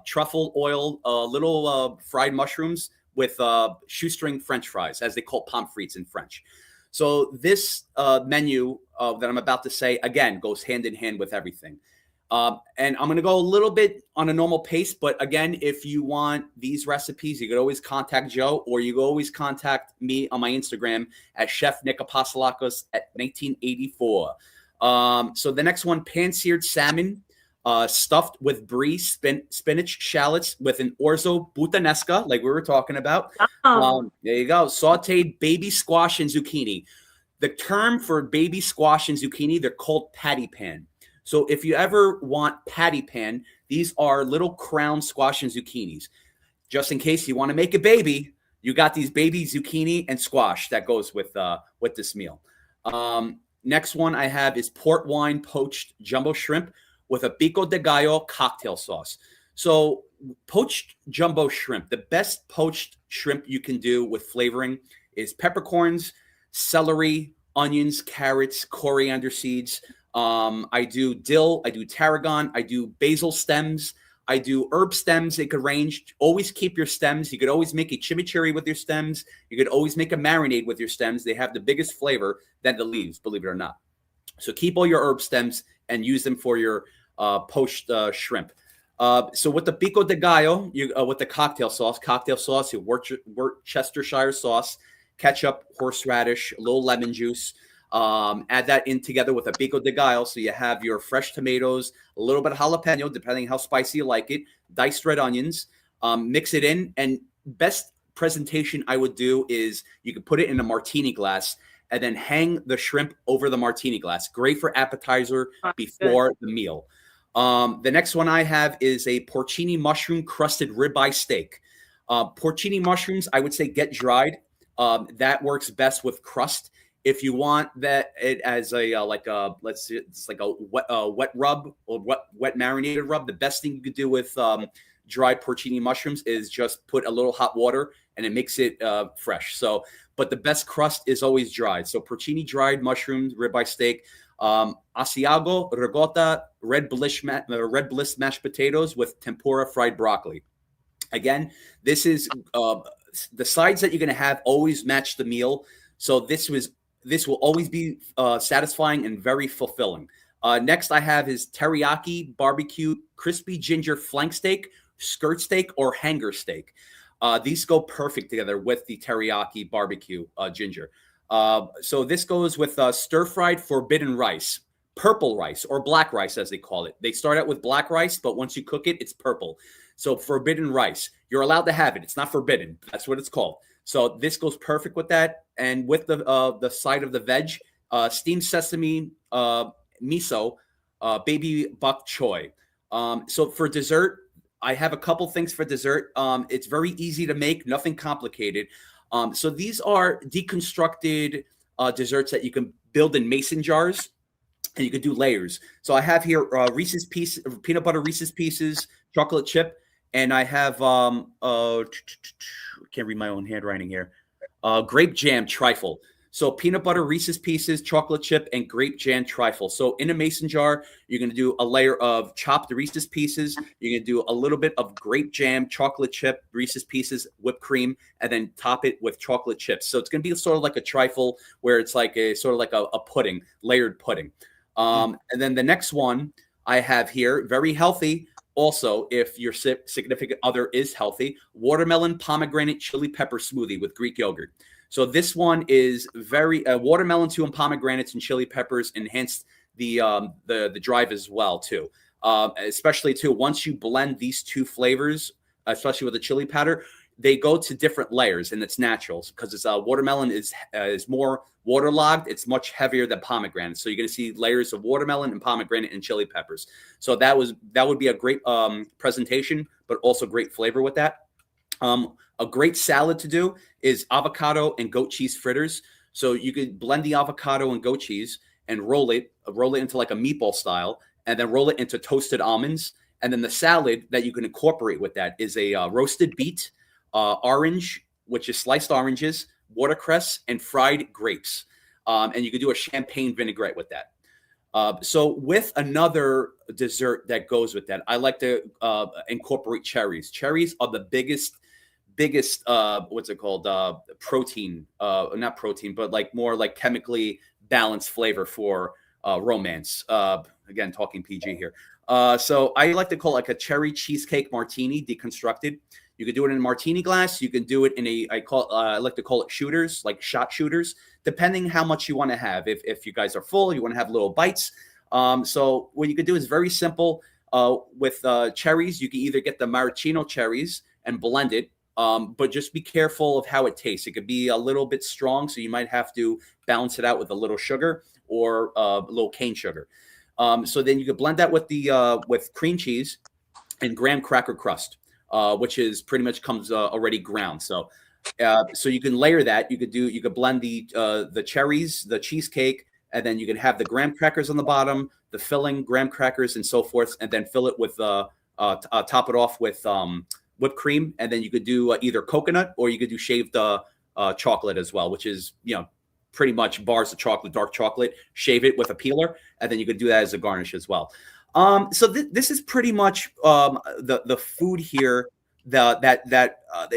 truffle oil, little fried mushrooms with shoestring French fries, as they call pommes frites in French. So this menu that I'm about to say, again, goes hand in hand with everything. And I'm going to go a little bit on a normal pace. But again, if you want these recipes, you could always contact Joe, or you could always contact me on my Instagram at Chef Nick Apostolakos at 1984. So the next one, pan-seared salmon, stuffed with brie, spinach, shallots with an orzo puttanesca, like we were talking about. There you go. Sauteed baby squash and zucchini. The term for baby squash and zucchini, they're called patty pan. So if you ever want patty pan, these are little crown squash and zucchinis. Just in case you want to make a baby, you got these baby zucchini and squash that goes with this meal. Next one I have is port wine poached jumbo shrimp with a pico de gallo cocktail sauce. So poached jumbo shrimp, the best poached shrimp you can do with flavoring is peppercorns, celery, onions, carrots, coriander seeds. I do dill, I do tarragon, I do basil stems, I do herb stems. It could range. Always keep your stems. You could always make a chimichurri with your stems. You could always make a marinade with your stems. They have the biggest flavor than the leaves, believe it or not. So keep all your herb stems and use them for your poached shrimp. So with the pico de gallo, with the cocktail sauce, you Worcestershire sauce, ketchup, horseradish, a little lemon juice. Add that in together with a pico de gallo. So you have your fresh tomatoes, a little bit of jalapeno, depending how spicy you like it, diced red onions, mix it in. And best presentation I would do is you could put it in a martini glass and then hang the shrimp over the martini glass. Great for appetizer before the meal. The next one I have is a porcini mushroom crusted ribeye steak. Porcini mushrooms, I would say get dried. That works best with crust. If you want that it as a let's see, it's like a wet rub or wet marinated rub, the best thing you could do with dried porcini mushrooms is just put a little hot water and it makes it fresh. So, but the best crust is always dried. So porcini dried mushrooms, ribeye steak, asiago, ricotta, red bliss mashed potatoes with tempura fried broccoli. Again, this is the sides that you're going to have always match the meal. So this will always be satisfying and very fulfilling. Next I have is teriyaki barbecue crispy ginger flank steak, skirt steak, or hanger steak. These go perfect together with the teriyaki barbecue ginger. So this goes with stir-fried forbidden rice, purple rice, or black rice as they call it. They start out with black rice, but once you cook it, it's purple. So forbidden rice, you're allowed to have it. It's not forbidden. That's what it's called. So this goes perfect with that. And with the side of the veg, steamed sesame, miso, baby bok choy. So for dessert, I have a couple things for dessert. It's very easy to make, nothing complicated. So these are deconstructed desserts that you can build in mason jars, and you could do layers. So I have here Reese's Pieces, peanut butter Reese's Pieces, chocolate chip, and I have can't read my own handwriting here. Grape jam trifle. So peanut butter Reese's Pieces, chocolate chip, and grape jam trifle. So in a mason jar, you're going to do a layer of chopped Reese's Pieces. You're going to do a little bit of grape jam, chocolate chip, Reese's Pieces, whipped cream, and then top it with chocolate chips. So it's going to be sort of like a trifle, where it's like a sort of like a pudding, layered pudding. And then the next one I have here, very healthy. Also, if your significant other is healthy, watermelon pomegranate chili pepper smoothie with Greek yogurt. So this one is very watermelon too, and pomegranates and chili peppers enhance the drive as well too. Especially too, once you blend these two flavors, especially with the chili powder, they go to different layers, and it's natural because it's watermelon is more waterlogged. It's much heavier than pomegranate, so you're going to see layers of watermelon and pomegranate and chili peppers. So that would be a great presentation, but also great flavor with that. A great salad to do is avocado and goat cheese fritters. So you could blend the avocado and goat cheese and roll it into like a meatball style, and then roll it into toasted almonds. And then the salad that you can incorporate with that is a roasted beet, orange, which is sliced oranges, watercress, and fried grapes. And you could do a champagne vinaigrette with that. So with another dessert that goes with that, I like to incorporate cherries. Cherries are the biggest what's it called? Protein, not protein, but like more like chemically balanced flavor for romance. Again, talking PG here. So I like to call it like a cherry cheesecake martini deconstructed. You could do it in a martini glass. You can do it in I like to call it shooters, like shot shooters, depending how much you want to have. If you guys are full, you want to have little bites. So what you could do is very simple. With cherries, you can either get the maraschino cherries and blend it, but just be careful of how it tastes. It could be a little bit strong, so you might have to balance it out with a little sugar or a little cane sugar. So then you could blend that with cream cheese and graham cracker crust, which is pretty much comes already ground. So you can layer that. You could blend the cherries, the cheesecake, and then you can have the graham crackers on the bottom, the filling, graham crackers, and so forth, and then fill it with top it off with whipped cream, and then you could do either coconut, or you could do shaved chocolate as well, which is pretty much bars of chocolate, dark chocolate. Shave it with a peeler, and then you could do that as a garnish as well. So this is pretty much the food here. That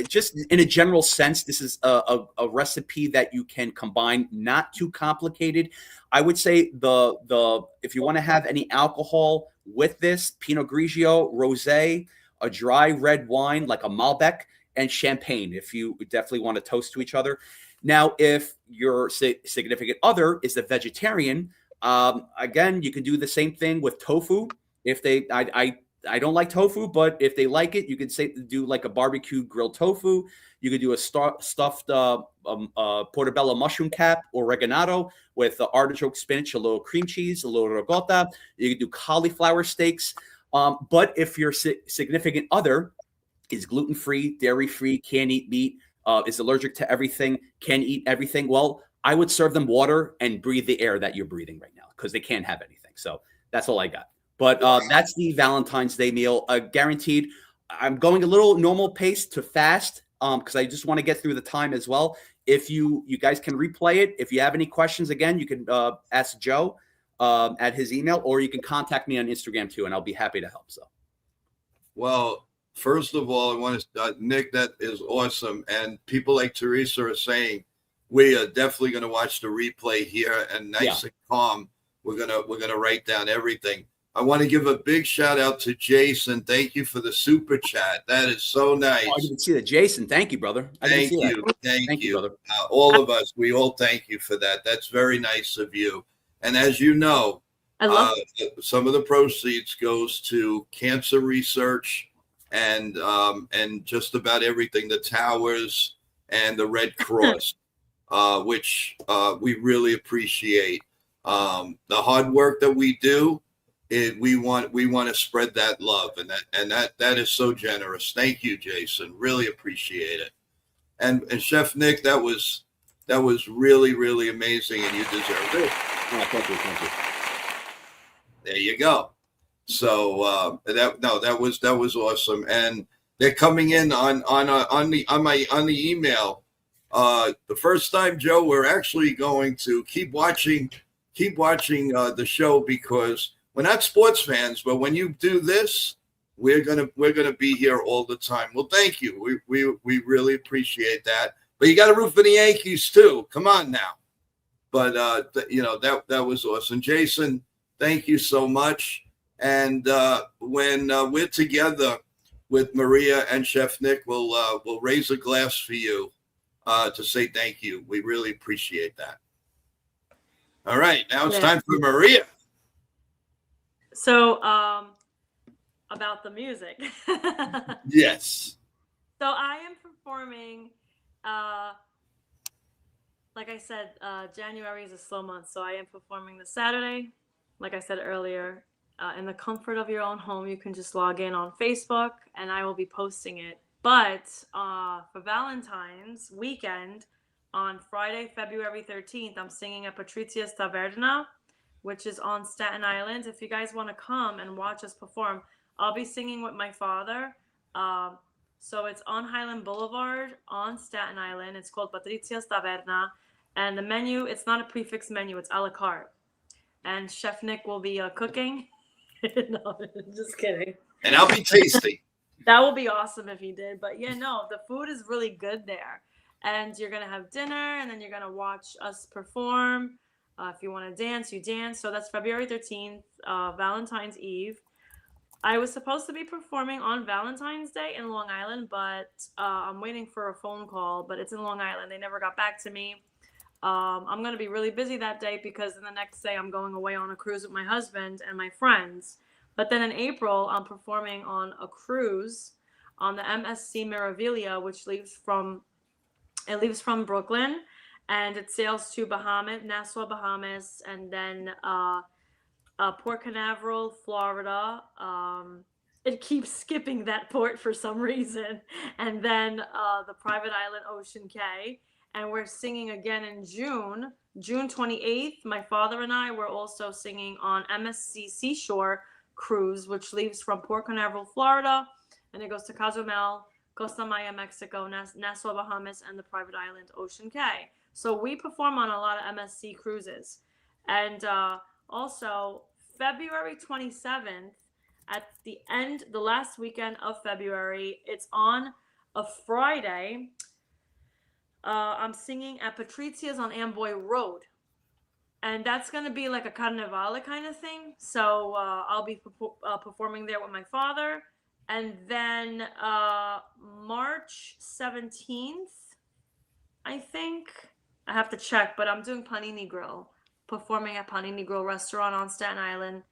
just in a general sense, this is a recipe that you can combine, not too complicated. I would say if you want to have any alcohol with this, Pinot Grigio, rosé, a dry red wine like a Malbec, and champagne, if you definitely want to toast to each other. Now, if your significant other is a vegetarian, again, you can do the same thing with tofu. If I don't like tofu, but if they like it, you could do like a barbecue grilled tofu. You could do a stuffed portobello mushroom cap or oregano with artichoke spinach, a little cream cheese, a little ricotta. You could do cauliflower steaks. But if your significant other is gluten-free, dairy-free, can't eat meat, is allergic to everything, can eat everything, well, I would serve them water and breathe the air that you're breathing right now, because they can't have anything. So that's all I got. But that's the Valentine's Day meal, guaranteed. I'm going a little normal pace to fast because I just want to get through the time as well. If you guys can replay it. If you have any questions, again, you can ask Joe at his email, or you can contact me on Instagram too, and I'll be happy to help. So, well, first of all, I want to Nick, that is awesome, and people like Teresa are saying we are definitely going to watch the replay here, and nice and calm. We're gonna write down everything. I want to give a big shout out to Jason. Thank you for the super chat. That is so nice. Oh, I didn't see that. Jason, thank you, brother. Thank you. Thank you, brother. All of us, we all thank you for that. That's very nice of you. And as you know, some of the proceeds goes to cancer research and just about everything, the towers and the Red Cross, which we really appreciate. The hard work that we do. We want to spread that love, and that is so generous. Thank you, Jason. Really appreciate it. And Chef Nick, that was That was really, really amazing, and you deserved it. Oh, thank you. There you go. So that was awesome, and they're coming in on the email. The first time, Joe, we're actually going to keep watching the show, because we're not sports fans, but when you do this, we're gonna be here all the time. Well, thank you. We really appreciate that. But you got to root for the Yankees too. Come on now. But that was awesome, Jason. Thank you so much. And when we're together with Maria and Chef Nick, we'll raise a glass for you to say thank you. We really appreciate that. All right, now it's time for Maria. So, about the music. Yes. So I am performing. Like I said, January is a slow month, so I am performing this Saturday. Like I said earlier, in the comfort of your own home, you can just log in on Facebook, and I will be posting it. But for Valentine's weekend, on Friday, February 13th, I'm singing at Patrizia's Taverna, which is on Staten Island. If you guys want to come and watch us perform, I'll be singing with my father. So it's on Highland Boulevard on Staten Island. It's called Patrizia's Taverna. And the menu, it's not a prefix menu, it's a la carte. And Chef Nick will be cooking. No, just kidding. And I'll be tasting. That would be awesome if he did. But yeah, no, the food is really good there. And you're going to have dinner, and then you're going to watch us perform. If you want to dance, you dance. So that's February 13th, Valentine's Eve. I was supposed to be performing on Valentine's Day in Long Island, but I'm waiting for a phone call. But it's in Long Island. They never got back to me. I'm going to be really busy that day, because then the next day I'm going away on a cruise with my husband and my friends. But then in April, I'm performing on a cruise on the MSC Meraviglia, which leaves from Brooklyn, and it sails to Bahamas, Nassau, Bahamas, and then Port Canaveral, Florida. It keeps skipping that port for some reason. And then the private island, Ocean Cay. And we're singing again in June 28th. My father and I were also singing on MSC Seashore Cruise, which leaves from Port Canaveral, Florida, and it goes to Cozumel, Costa Maya, Mexico, Nassau, Bahamas, and the private island, Ocean Cay. So we perform on a lot of MSC cruises. And also, February 27th, at the last weekend of February, it's on a Friday. I'm singing at Patrizia's on Amboy Road. And that's going to be like a carnevale kind of thing. So I'll be performing there with my father. And then March 17th, I think. I have to check, but I'm doing Panini Grill, performing at Panini Grill restaurant on Staten Island.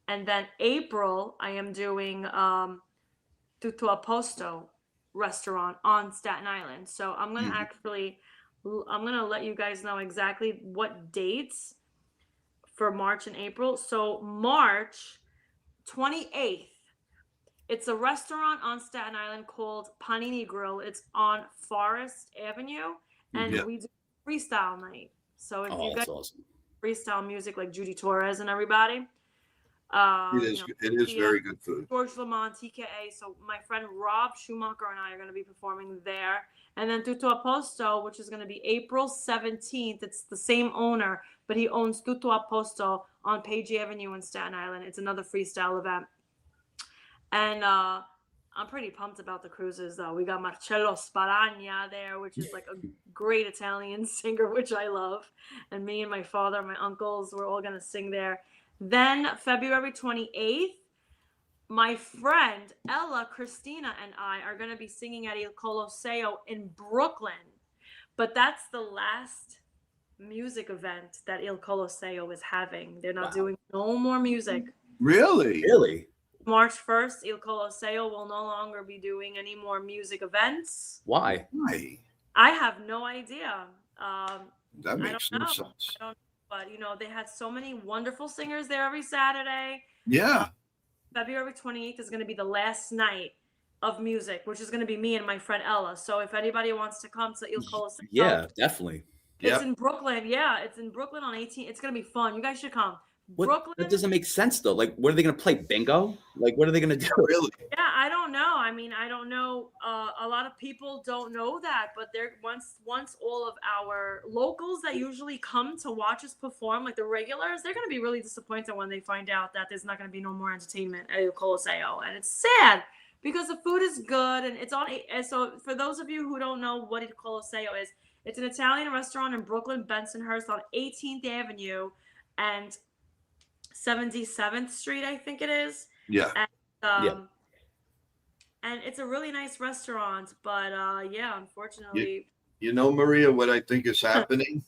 And then April, I am doing Tutto a Posto restaurant on Staten Island. So I'm going to let you guys know exactly what dates for March and April. So March 28th, it's a restaurant on Staten Island called Panini Grill. It's on Forest Avenue, and we do freestyle night. So if you guys awesome. Freestyle music like Judy Torres and everybody. It is very good food. George Lamont, TKA. So my friend Rob Schumacher and I are going to be performing there. And then Tutto a Posto, which is going to be April 17th. It's the same owner, but he owns Tutto a Posto on Page Avenue in Staten Island. It's another freestyle event. And I'm pretty pumped about the cruises, though. We got Marcello Sparagna there, which is like a great Italian singer, which I love. And me and my father, my uncles, we're all going to sing there. Then February 28th, my friend Ella, Christina, and I are going to be singing at Il Colosseo in Brooklyn. But that's the last music event that Il Colosseo is having. They're not doing no more music. Really? March 1st, Il Colosseo will no longer be doing any more music events. Why? I have no idea. That makes no sense. I don't know. But, they had so many wonderful singers there every Saturday. Yeah. February 28th is going to be the last night of music, which is going to be me and my friend Ella. So if anybody wants to come to Il Colosseo. Yeah, definitely. Yep. It's in Brooklyn. Yeah, it's in Brooklyn on 18. It's gonna be fun. You guys should come. What? Brooklyn. That doesn't make sense though. Like, what are they going to play? Bingo? Like, what are they going to do? Really? Yeah, I don't know. I mean, I don't know. A lot of people don't know that, but there once all of our locals that usually come to watch us perform, like the regulars, they're gonna be really disappointed when they find out that there's not gonna be no more entertainment at El Coliseo, and it's sad because the food is good and it's on. And so for those of you who don't know what El Coliseo is, it's an Italian restaurant in Brooklyn, Bensonhurst on 18th Avenue and 77th Street, I think it is. Yeah. And, Yeah. and it's a really nice restaurant, but yeah, unfortunately. You know, Maria, what I think is happening?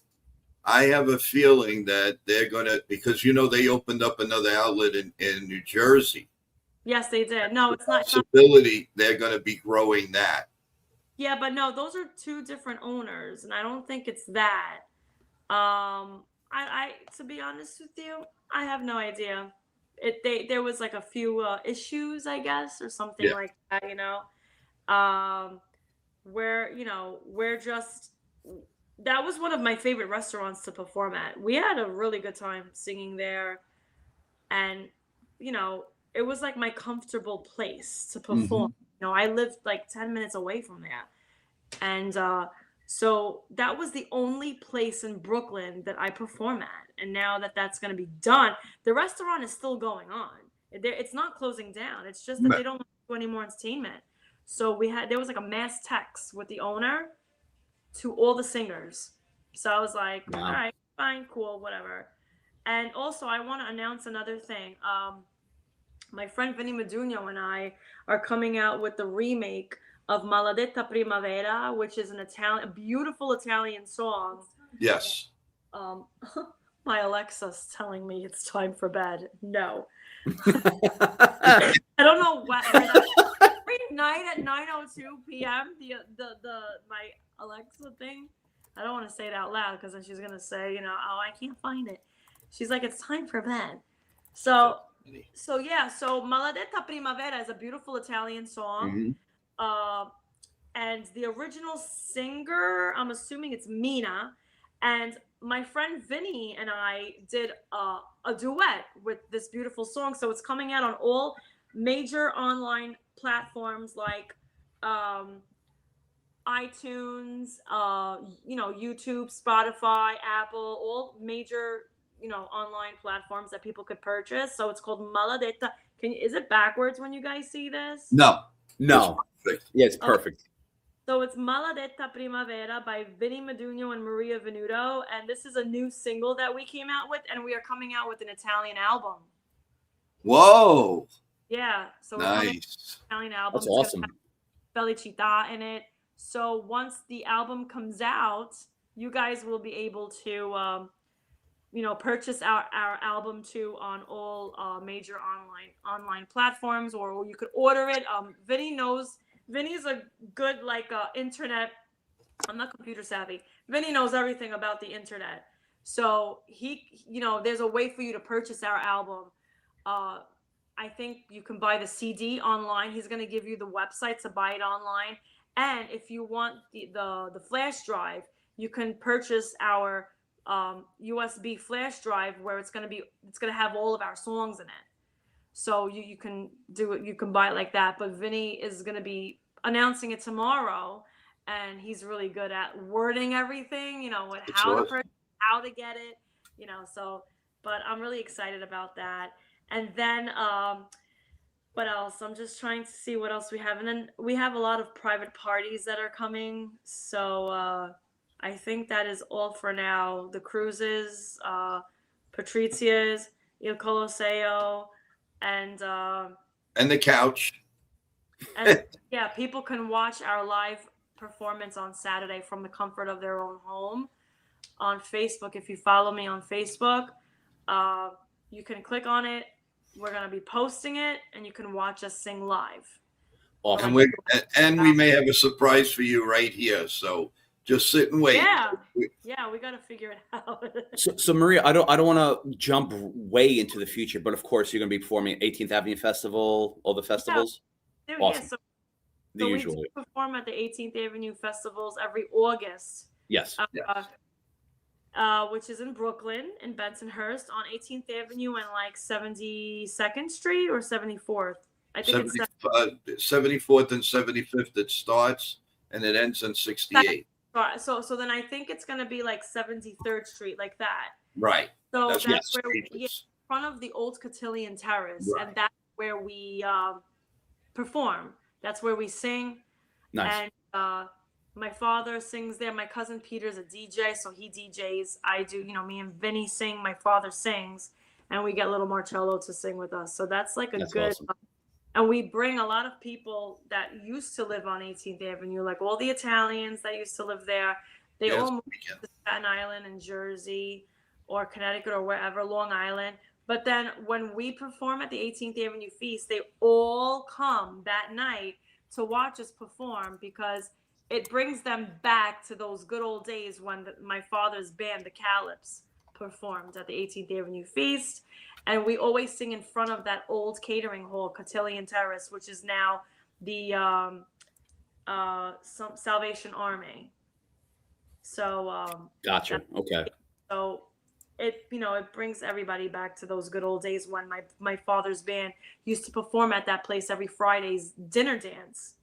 I have a feeling that they're going to, because, you know, they opened up another outlet in New Jersey. Yes, they did. No, it's not. Possibility they're going to be growing that. Yeah, but no, those are two different owners, and I don't think it's that. I to be honest with you, I have no idea. There was like a few issues, I guess, or something Yeah. like that, you know. Where, you know, we're just that was one of my favorite restaurants to perform at. We had a really good time singing there, and you know, it was like my comfortable place to perform. You know, I lived like 10 minutes away from there. And so that was the only place in Brooklyn that I perform at. And now that that's going to be done, the restaurant is still going on. It's not closing down. It's just that they don't do any more entertainment. So there was like a mass text with the owner to all the singers. So I was like, Wow. all right, fine, cool, whatever. And also I want to announce another thing. My friend Vinny Medugno and I are coming out with the remake of Maledetta Primavera, which is a beautiful Italian song. Yes. My Alexa's telling me it's time for bed. No. I don't know what. Every night at 9:02 p.m. the my Alexa thing. I don't want to say it out loud because then she's gonna say, you know, oh, I can't find it. She's like, it's time for bed. So yeah. So Maledetta Primavera is a beautiful Italian song. And the original singer, I'm assuming it's Mina, and my friend Vinny and I did a duet with this beautiful song. So it's coming out on all major online platforms like iTunes, you know, YouTube, Spotify, Apple, all major, you know, online platforms that people could purchase. So it's called Maledetta. Is it backwards when you guys see this? No. No. Perfect. Yeah, it's perfect. Okay. So it's Maledetta Primavera by Vinny Medugno and Maria Venuto. And this is a new single that we came out with. And we are coming out with an Italian album. Whoa. Yeah. So we're coming out with an Italian album. That's awesome. Felicità in it. So once the album comes out, you guys will be able to, you know, purchase our album too on all major online platforms, or you could order it. Vinny's a good internet. I'm not computer savvy. Vinny knows everything about the internet. So you know, there's a way for you to purchase our album. I think you can buy the CD online. He's going to give you the website to buy it online. And if you want the flash drive, you can purchase our USB flash drive where it's going to have all of our songs in it. So you can do it. You can buy it like that. But Vinny is going to be announcing it tomorrow, and he's really good at wording everything. You know, how to get it. You know, so. But I'm really excited about that. And then what else? I'm just trying to see what else we have. And then we have a lot of private parties that are coming. So I think that is all for now. The cruises, Patrizia's, Il Colosseo, and the couch. And yeah, people can watch our live performance on Saturday from the comfort of their own home on Facebook. If you follow me on Facebook, you can click on it. We're going to be posting it, and you can watch us sing live. Awesome. And we may have a surprise for you right here. So just sit and wait. Yeah, we got to figure it out. So Maria, I don't want to jump way into the future, but of course you're going to be performing at 18th Avenue Festival, all the festivals. Yeah. Awesome. Yeah, so the usual. We perform at the 18th Avenue festivals every August. Yes. which is in Brooklyn, in Bensonhurst, on 18th Avenue and like 72nd Street or 74th. I think 70, it's 74th and 75th it starts, and it ends in 68. so then I think it's gonna be like 73rd Street, like that. Right. So That's that's what where street in is. front of the old Cotillion Terrace, Right. and that's where we perform. That's where we sing. Nice. And my father sings there. My cousin Peter's a DJ, so he DJs. I do, me and Vinny sing. My father sings, and we get little Marcello to sing with us. So that's like That's good. awesome. And we bring a lot of people that used to live on 18th Avenue, like all the Italians that used to live there. They all moved to Staten Island and Jersey or Connecticut or wherever, Long Island. But then when we perform at the 18th Avenue Feast, they all come that night to watch us perform because it brings them back to those good old days when my father's band, the Calyps, performed at the 18th Avenue Feast. And we always sing in front of that old catering hall, Cotillion Terrace, which is now the Salvation Army. So gotcha. Okay. So it brings everybody back to those good old days when my father's band used to perform at that place every Friday's dinner dance.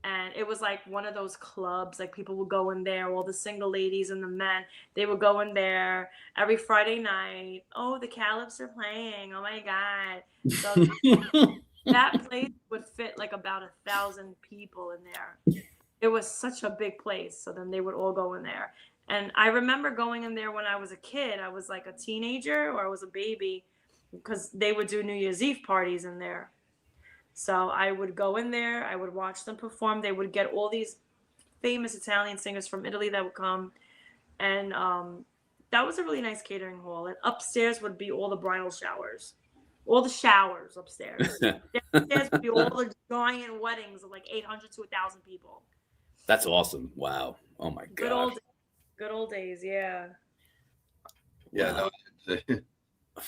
And it was like one of those clubs, like people would go in there, all the single ladies and the men, they would go in there every Friday night. Oh, the Calyps are playing. Oh my God. So that place would fit like about 1,000 people in there. It was such a big place. So then they would all go in there. And I remember going in there when I was a kid. I was like a teenager or I was a baby because they would do New Year's Eve parties in there. So I would go in there, I would watch them perform. They would get all these famous Italian singers from Italy that would come. And that was a really nice catering hall. And upstairs would be all the bridal showers, all the showers upstairs. Downstairs would be all the giant weddings of like 800 to 1,000 people. That's awesome. Wow. Oh my God. Good old days. Yeah. Yeah. Wow.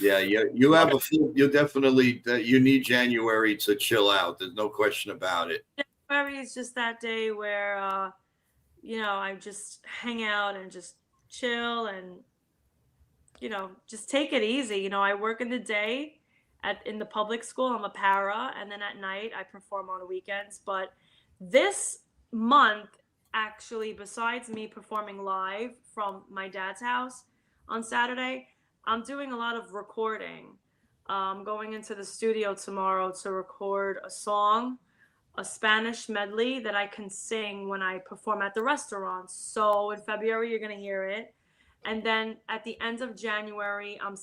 Yeah, you have you definitely you need January to chill out. There's no question about it. January is just that day where I just hang out and just chill and just take it easy. I work in the day in the public school. I'm a para, and then at night I perform on weekends. But this month, actually, besides me performing live from my dad's house on Saturday, I'm doing a lot of recording. I'm going into the studio tomorrow to record a song, a Spanish medley that I can sing when I perform at the restaurant. So in February, you're going to hear it. And then at the end of January, I'm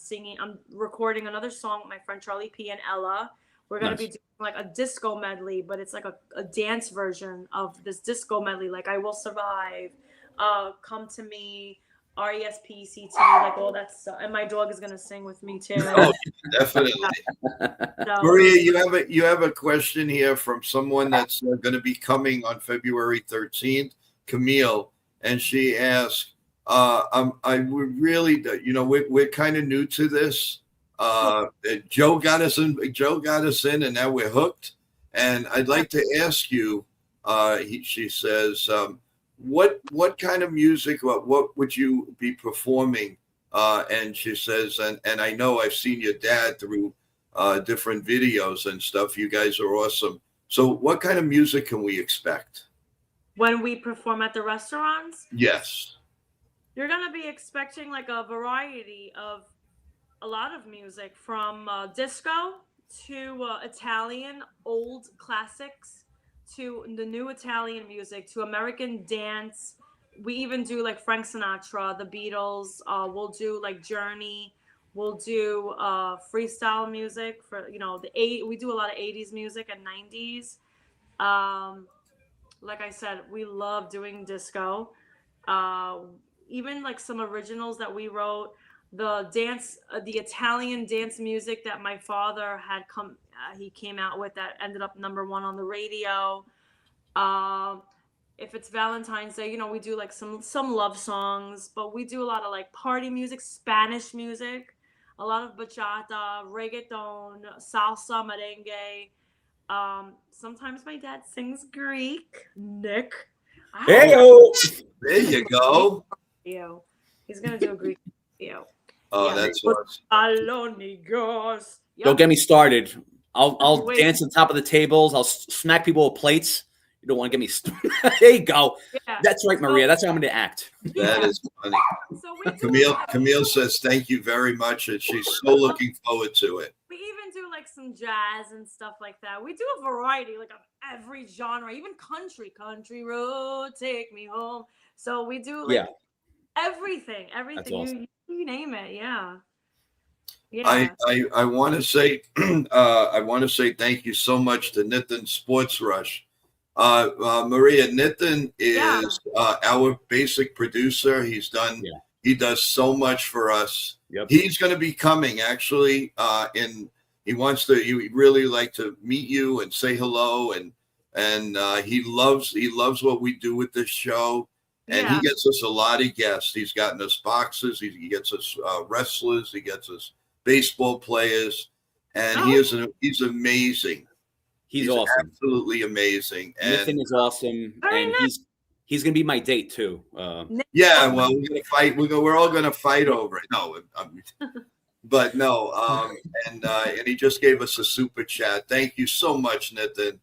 recording another song with my friend Charlie P. and Ella. We're going to be doing like a disco medley, but it's like a dance version of this disco medley, like I Will Survive, Come to Me, RESPECT, like all that stuff. And my dog is gonna sing with me too. Oh, definitely. Maria, you have a question here from someone that's going to be coming on February 13th, Camille, and she asked, I would really, we're kind of new to this. Joe got us in, and now we're hooked. And I'd like to ask you, she says, what kind of music, what would you be performing? And she says, and I know I've seen your dad through different videos and stuff. You guys are awesome. So what kind of music can we expect when we perform at the restaurants? Yes. You're going to be expecting like a variety of a lot of music, from disco to Italian old classics, to the new Italian music, to American dance. We even do like Frank Sinatra, the Beatles. We'll do like Journey. We'll do freestyle music for we do a lot of 80s music and 90s. Like I said, we love doing disco. Even like some originals that we wrote. The Italian dance music that my father had he came out with that ended up #1 on the radio. If it's Valentine's Day, we do like some love songs, but we do a lot of like party music, Spanish music, a lot of bachata, reggaeton, salsa, merengue. Sometimes my dad sings Greek. Nick. Hey, there you go. He's gonna do a Greek video. Oh, Yeah. that's awesome. Salonigos. Don't get me started. I'll Wait. dance on top of the tables. I'll smack people with plates. You don't want to get me started. There you go. Yeah. That's right, Maria. That's how I'm going to act. That is funny. So we Camille says thank you very much, and she's so looking forward to it. We even do like some jazz and stuff like that. We do a variety, like of every genre, even country. Country road, take me home. So we do like everything. That's awesome. You name it. Yeah. Yeah. I want to say thank you so much to Nitin Sports Rush. Maria, Nitin is our basic producer. He does so much for us. Yep. He's going to be coming actually, and he really like to meet you and say hello, and he loves what we do with this show, and he gets us a lot of guests. He's gotten us boxers, he gets us wrestlers, he gets us baseball players, and he's amazing. He's awesome, absolutely amazing. And Nathan is awesome, and he's gonna be my date too. Yeah, well, we're gonna fight. We're all gonna fight over it. No, but no. And he just gave us a super chat. Thank you so much, Nathan.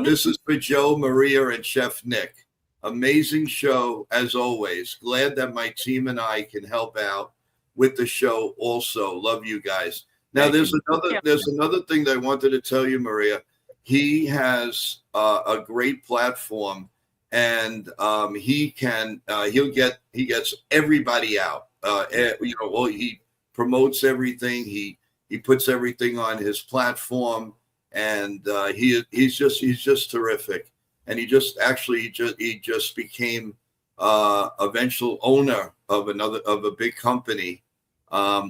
This is for Joe, Maria, and Chef Nick. Amazing show as always. Glad that my team and I can help out with the show. Also, love you guys. Now, there's another thing that I wanted to tell you, Maria. He has a great platform, and he gets everybody out. He promotes everything. He puts everything on his platform, and he's just terrific. And he just became eventual owner of a big company,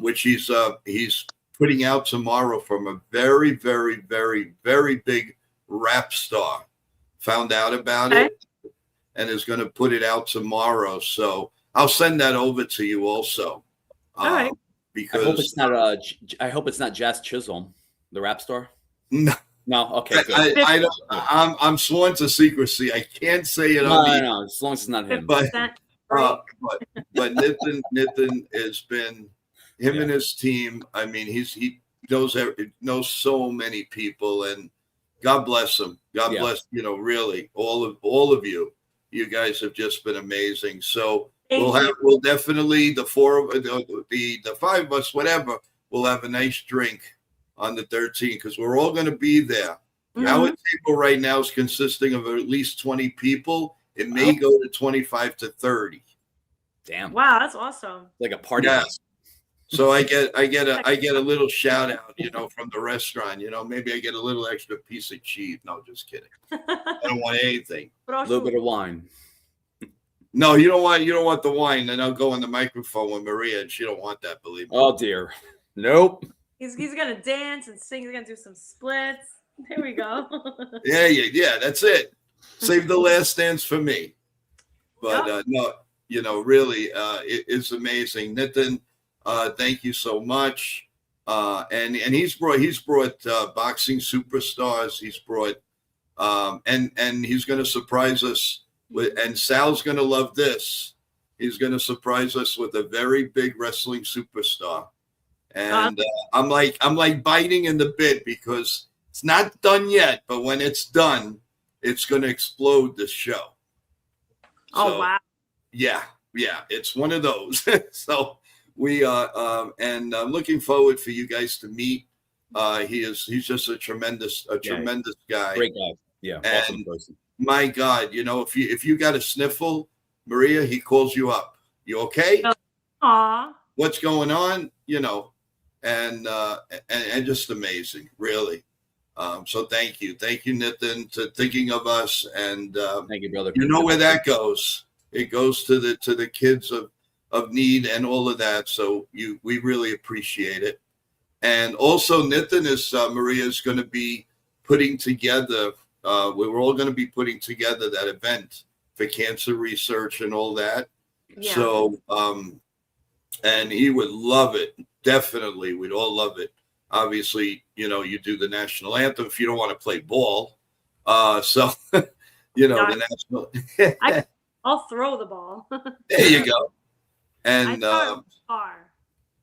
which he's putting out tomorrow from a very, very, very, very big rap star. Found out about it and is going to put it out tomorrow. So I'll send that over to you also. All right. Because I hope it's not Jazz Chisholm, the rap star. No. No, okay, good. I'm sworn to secrecy. I can't say it. No, as long as it's not him. But Nitin has been and his team. I mean, he knows so many people, and God bless him. God bless really all of you. You guys have just been amazing. So we'll definitely the five of us, whatever. We'll have a nice drink on the 13th because we're all going to be there. Mm-hmm. Our table right now is consisting of at least 20 people. It may go to 25 to 30. Damn! Wow, that's awesome. Like a party. Yeah. So I get a little shout out, from the restaurant. Maybe I get a little extra piece of cheese. No, just kidding. I don't want anything. A little bit of wine. No, you don't want the wine. Then I'll go on the microphone with Maria, and she don't want that. Believe me. Oh dear. Nope. He's gonna dance and sing. He's gonna do some splits. There we go. Yeah. That's it. Save the last dance for me. But no, really, it's amazing. Nitin, thank you so much. And he's brought boxing superstars. He's brought and he's going to surprise us with. And Sal's going to love this. He's going to surprise us with a very big wrestling superstar. And I'm like biting in the bit because it's not done yet, but when it's done, it's going to explode the show. Oh, wow. Yeah, it's one of those. So we and I'm looking forward for you guys to meet. He's just a tremendous guy. Great guy. Yeah, awesome person. My God, if you got a sniffle, Maria, he calls you up. You okay? Aw. What's going on? And just amazing, really. So thank you, Nitin, to thinking of us, and thank you, brother. You know where that goes? It goes to the kids of need and all of that. So we really appreciate it. And also, Nitin Maria is going to be putting together. We're all going to be putting together that event for cancer research and all that. Yeah. So, and he would love it. Definitely, we'd all love it. Obviously, you do the national anthem if you don't want to play ball. The national. I'll throw the ball. There you go. And bar.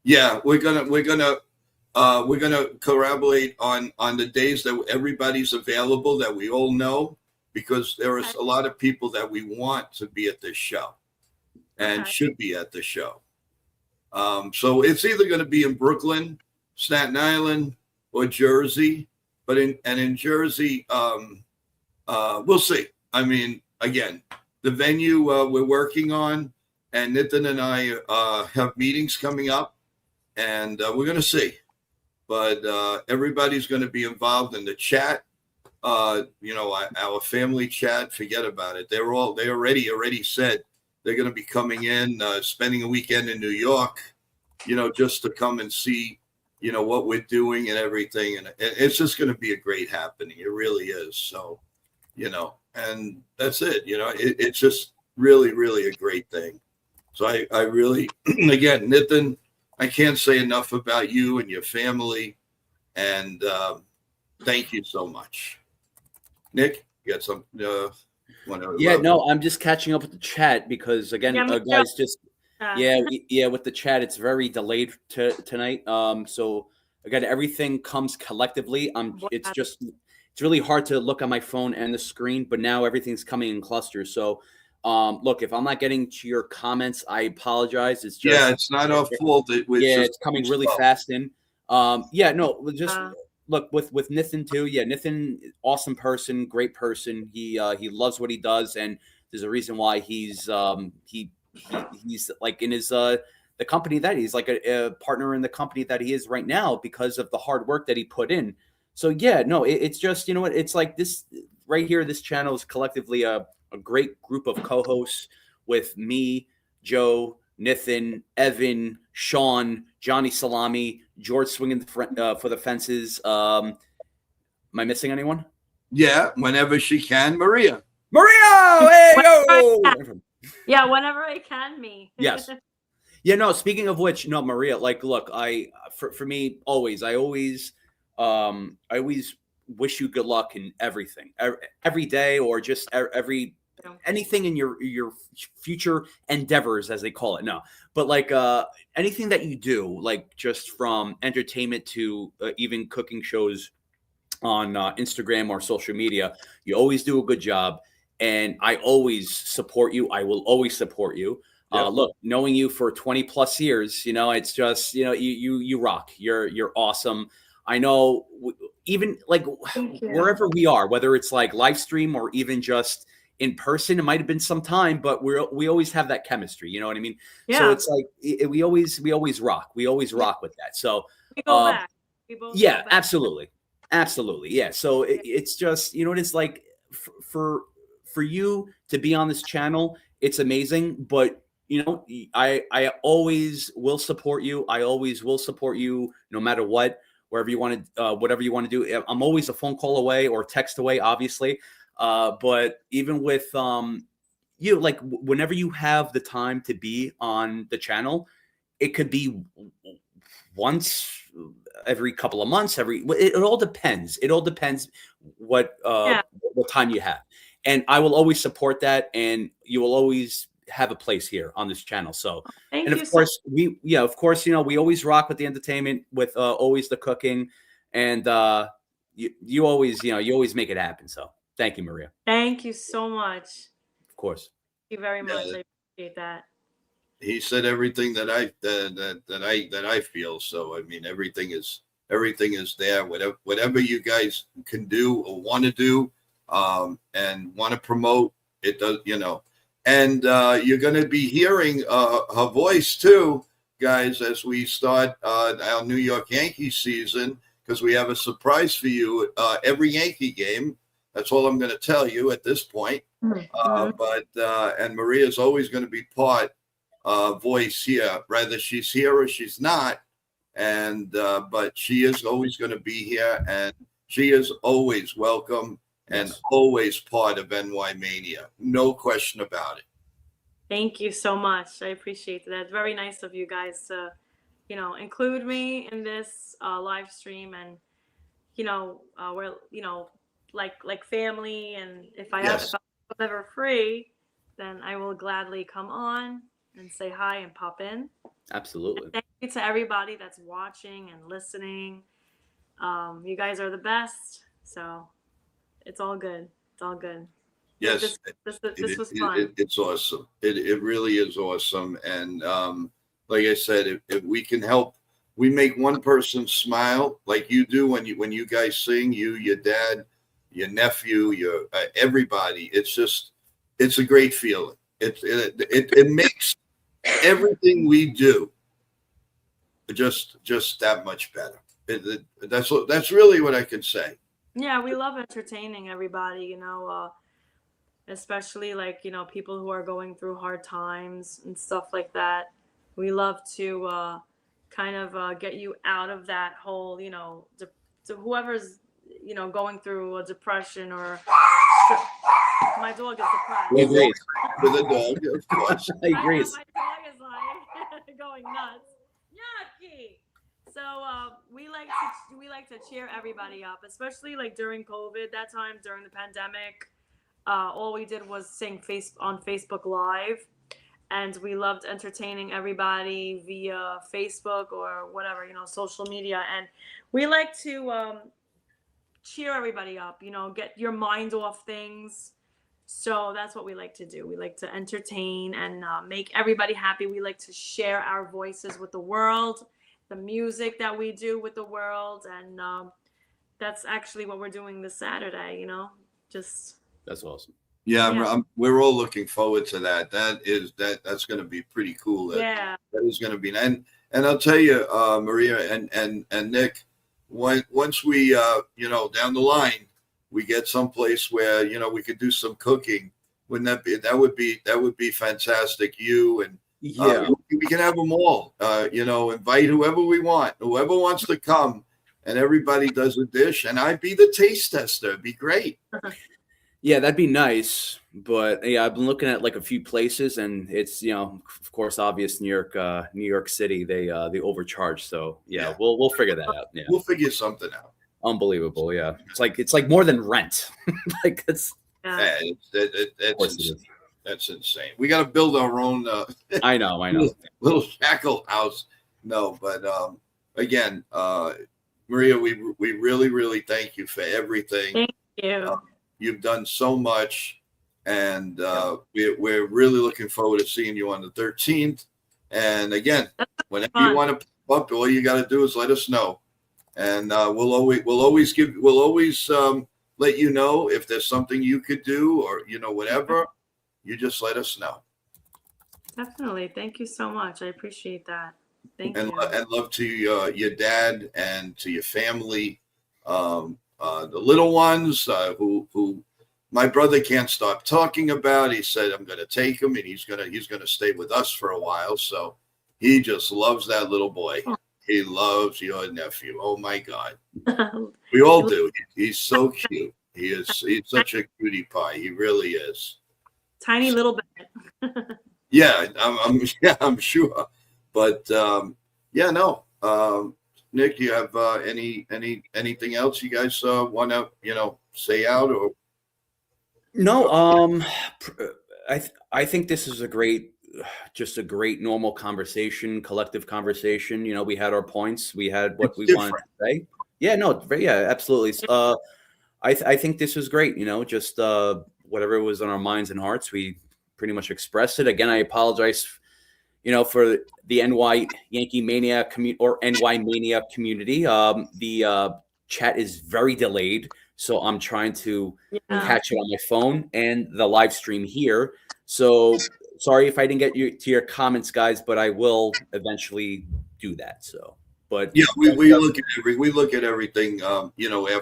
yeah, we're gonna collaborate on the days that everybody's available that we all know, because there are a lot of people that we want to be at this show and should be at the show. So it's either going to be in Brooklyn, Staten Island, or Jersey. But in Jersey, we'll see. I mean, again, the venue we're working on, and Nitin and I have meetings coming up, and we're going to see. But everybody's going to be involved in the chat. You know, our family chat. Forget about it. They already said they're going to be coming in, spending a weekend in New York. You know, just to come and see, you know, what we're doing and everything. And it's just going to be a great happening. It really is. So, you know, and that's it. You know, it's just really, really a great thing. So I really, again, Nitin, I can't say enough about you and your family. And thank you so much. Nick, you got some? Yeah, no, I'm just catching up with the chat because, again, guys, just with the chat, it's very delayed tonight. So again, everything comes collectively. It's really hard to look on my phone and the screen, but now everything's coming in clusters. So look, if I'm not getting to your comments, I apologize. It's just it's not our fault. It's coming really fast in. Look with Nitin too. Yeah, Nitin, awesome person, great person. He loves what he does, and there's a reason why he's like in his the company that he's like a partner in the company that he is right now because of the hard work that he put in. So yeah, no, it's just, you know what, it's like this right here. This channel is collectively a great group of co-hosts with me, Joe, Nitin, Evan, Sean, Johnny Salami, George swinging for the fences. Am I missing anyone? Yeah, whenever she can, Maria. Hey, yo! Yeah, whenever I can, me. Yes. Yeah, no, speaking of which, no, Maria, like, look, for me, I always wish you good luck in everything, every day, or just anything in your future endeavors, as they call it. No, but like anything that you do, like just from entertainment to even cooking shows on Instagram or social media, you always do a good job, and I always support you. I will always support you. Yep. Look, knowing you for 20 plus years, you know, it's just, you know, you rock. You're awesome. I know, even like wherever we are, whether it's like live stream or even just in person, it might have been some time, but we always have that chemistry. You know what I mean? Yeah. So it's like we always rock. We always rock with that. So we go back. We both go back. Absolutely, yeah. So it's just, you know what it's like for you to be on this channel. It's amazing, but you know, I always will support you. I always will support you no matter what, wherever you want to, whatever you want to do. I'm always a phone call away or text away, obviously. But even with you, like whenever you have the time to be on the channel, it could be once every couple of months, it all depends. It all depends what time you have. And I will always support that, and you will always have a place here on this channel. So, and of course, you know, we always rock with the entertainment, with always the cooking, and you always make it happen. So, thank you, Maria. Thank you so much. Of course. Thank you very much. I appreciate that. He said everything that I feel. So I mean, everything is there. Whatever you guys can do or want to do, and want to promote, it does, you know. And you're going to be hearing her voice too, guys, as we start our New York Yankees season, because we have a surprise for you every Yankee game. That's all I'm going to tell you at this point. But Maria's always going to be part voice here, whether she's here or she's not. And but she is always going to be here, and she is always welcome. And always part of YankeeMania. No question about it. Thank you so much. I appreciate that. It's very nice of you guys to, you know, include me in this live stream, and, you know, we're, you know, like family. And if I'm ever free, then I will gladly come on and say hi and pop in. Absolutely. Thank you to everybody that's watching and listening. You guys are the best. So it's all good. It's all good. Yes, This was fun. it's awesome. It really is awesome. And like I said, if we can help, we make one person smile like you do when you guys sing, you, your dad, your nephew, your everybody. It's a great feeling. It makes everything we do just that much better. That's really what I can say. Yeah, we love entertaining everybody, especially like, people who are going through hard times and stuff like that. We love to kind of get you out of that whole, to whoever's, going through a depression or my dog is depressed. He agrees. With a dog, of course. He agrees. My dog is like going nuts. Yankee. So we like to cheer everybody up, especially like during COVID. That time during the pandemic, all we did was sing on Facebook Live, and we loved entertaining everybody via Facebook or whatever, social media. And we like to cheer everybody up, get your mind off things. So that's what we like to do. We like to entertain and make everybody happy. We like to share our voices with the world, the music that we do with the world. And that's actually what we're doing this Saturday, That's awesome. Yeah, we're all looking forward to that. That's going to be pretty cool. Yeah, that is going to be. And I'll tell you, Maria and Nick, once we down the line we get someplace where we could do some cooking. Wouldn't that would be fantastic? You and we can have them all. Invite whoever we want, whoever wants to come, and everybody does a dish, and I'd be the taste tester. It'd be great. Yeah, that'd be nice. But yeah, I've been looking at like a few places, and it's of course, obvious New York City. They overcharge. So yeah, we'll figure that out. Yeah, we'll figure something out. Unbelievable. Yeah, it's like more than rent. Like it's. That's insane. We got to build our own. I know. Little shackle house. No, but again, Maria, we really, really thank you for everything. Thank you. You've done so much, and we're really looking forward to seeing you on the 13th. And again, whenever you want to pop up, all you got to do is let us know, and we'll always let you know if there's something you could do or whatever. You just let us know. Definitely. Thank you so much. I appreciate that. Thank you. And love to your dad and to your family, the little ones who my brother can't stop talking about. He said, I'm going to take him and he's going to stay with us for a while. So he just loves that little boy. He loves your nephew. Oh my God. We all do. He's so cute. He's such a cutie pie. He really is. Tiny little bit. Yeah, I'm sure. But Nick, do you have anything else you guys want to say out or? No, I think this is a great normal conversation, collective conversation. We had our points, we had what we wanted to say. Yeah, no, yeah, absolutely. I think this was great. Just whatever was on our minds and hearts, we pretty much expressed it. Again, I apologize, for the YankeeMania or NY-Mania community. The chat is very delayed, so I'm trying to catch it on my phone and the live stream here. So sorry if I didn't get to your comments, guys, but I will eventually do that. So. But yeah, we look at everything, after.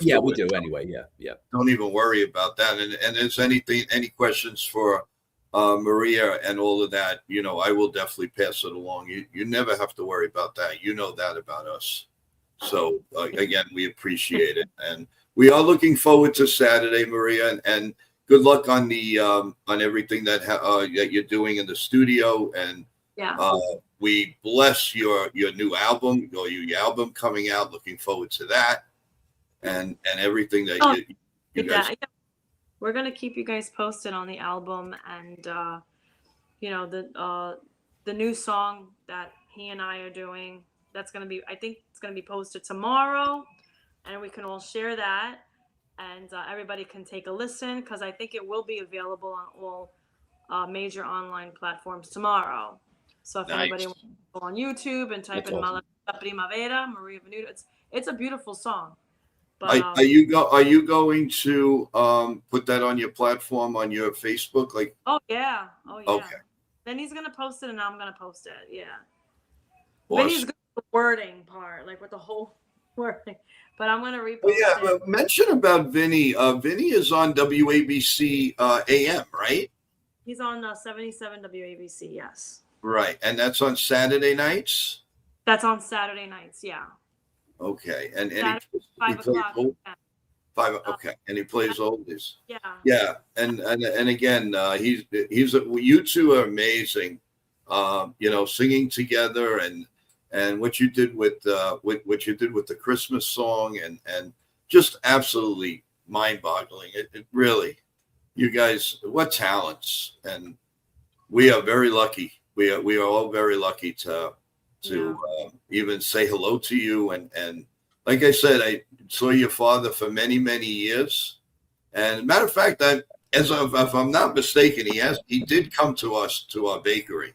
Yeah, we do anyway. Yeah. Don't even worry about that. And there's any questions for Maria and all of that, I will definitely pass it along. You never have to worry about that. You know that about us. So again, we appreciate it, and we are looking forward to Saturday, Maria, and good luck on the on everything that you're doing in the studio. And we bless your new album or your album coming out. Looking forward to that, and everything that you guys. We're gonna keep you guys posted on the album and the new song that he and I are doing. That's gonna be. I think it's gonna be posted tomorrow, and we can all share that, and everybody can take a listen because I think it will be available on all major online platforms tomorrow. So if anybody Nice. wants to go on YouTube and type That's in awesome. La Primavera, Maria Venuto, it's a beautiful song. But Are you going to put that on your platform on your Facebook? Like, oh yeah. okay, Then he's gonna post it, and I'm gonna post it. Yeah. awesome. Vinny's good with the wording part, like with the whole wording. But I'm gonna repost Oh yeah, it. but mention about Vinny. Vinny is on WABC AM, right? He's on 77 WABC. Yes. Right, and that's on Saturday nights. That's on Saturday nights. Yeah. Okay, and he Saturday, plays 5 o'clock. old, Yeah. five. Okay, and he plays oldies. Yeah. Yeah, and again, you two are amazing. Singing together and what you did with what you did with the Christmas song and just absolutely mind-boggling. It really, you guys, what talents, and we are very lucky. We are all very lucky to even say hello to you and like I said, I saw your father for many years. And matter of fact, if I'm not mistaken, he did come to us to our bakery.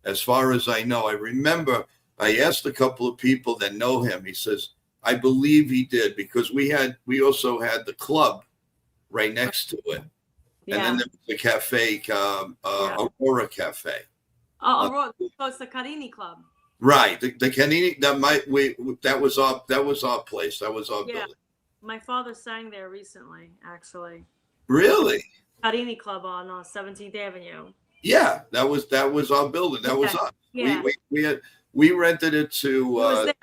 As far as I know, I remember I asked a couple of people that know him. He says, I believe he did because we also had the club right next to it. Yeah. And then there was the cafe, Aurora Cafe. Aurora, so it's the Carini Club. Right. The Canini, that was our place. That was our building. My father sang there recently, actually. Really? Carini Club on 17th Avenue. Yeah, that was our building. That was us. Yeah. We rented it to. He was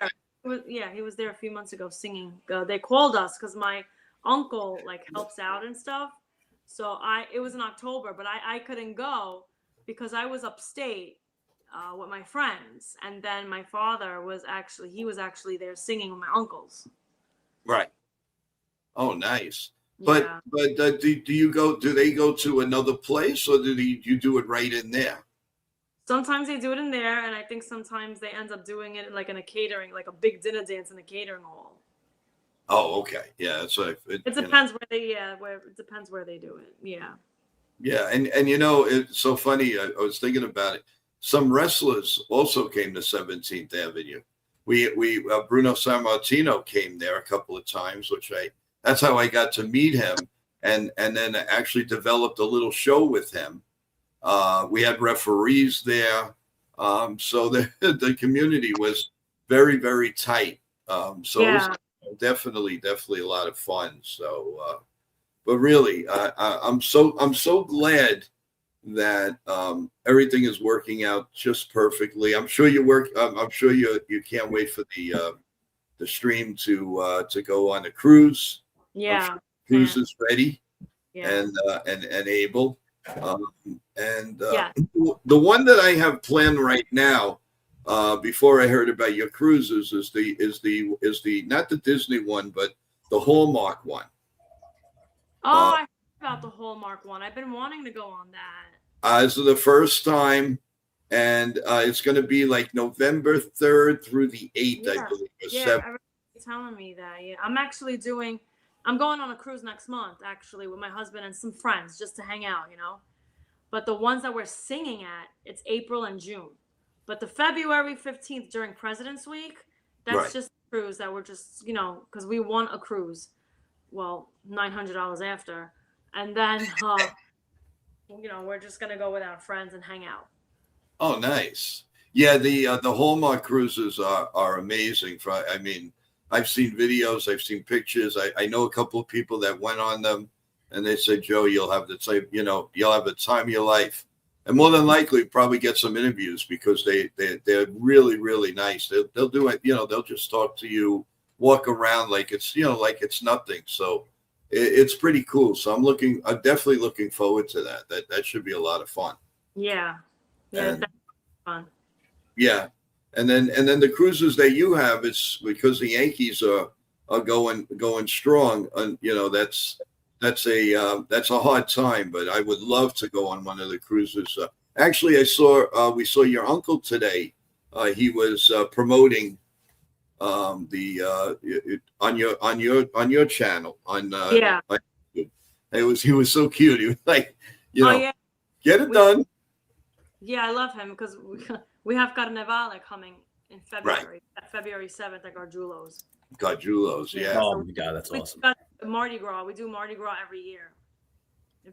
there. He was there a few months ago singing. They called us because my uncle helps out and stuff. So it was in October, but I couldn't go because I was upstate with my friends, and then my father was actually there singing with my uncles. Right. Oh, nice. But do they go to another place, or do you do it right in there? Sometimes they do it in there, and I think sometimes they end up doing it in a catering, like a big dinner dance in a catering hall. Oh, okay. Yeah, it depends where they it depends where they do it. Yeah. Yeah, and it's so funny. I was thinking about it. Some wrestlers also came to 17th Avenue. We Bruno Sammartino came there a couple of times, that's how I got to meet him, and then actually developed a little show with him. We had referees there, so the community was very, very tight. So it was definitely a lot of fun. So, but really, I'm so glad that everything is working out just perfectly. I'm sure I'm sure you can't wait for the stream to go on a cruise. Yeah, cruise is ready. Yeah. And able. The one that I have planned right now, before I heard about your cruises, is the not the Disney one, but the Hallmark one. Oh, I heard about the Hallmark one. I've been wanting to go on that. This is the first time, and it's going to be like November 3rd through the 8th, I believe. Everybody's telling me that. Yeah, I'm going on a cruise next month, actually, with my husband and some friends just to hang out, But the ones that we're singing at, it's April and June. But the February 15th during President's Week, that's just a cruise that we're just, because we won a cruise. Well, $900 after. And then, we're just going to go with our friends and hang out. Oh, nice. Yeah, the Hallmark cruises are amazing. I've seen videos, I've seen pictures. I know a couple of people that went on them, and they said, Joe, you'll have the time of your life, and more than likely probably get some interviews because they're really, really nice. They'll do it. They'll just talk to you, walk around like it's nothing. So it's pretty cool. So I'm definitely looking forward to that. That should be a lot of fun. Yeah, that's fun. Yeah. And then the cruises that you have, it's because the Yankees are going strong, and that's a hard time. But I would love to go on one of the cruises. Actually, I saw we saw your uncle today. He was promoting on your channel Yeah. on YouTube. He was so cute. He was like, Oh yeah. get it done. Yeah, I love him because we have Carnevale coming in February. Right. February 7th at Gargiulo's. Gargiulo's, yeah. Oh my God, that's awesome. Got Mardi Gras. We do Mardi Gras every year.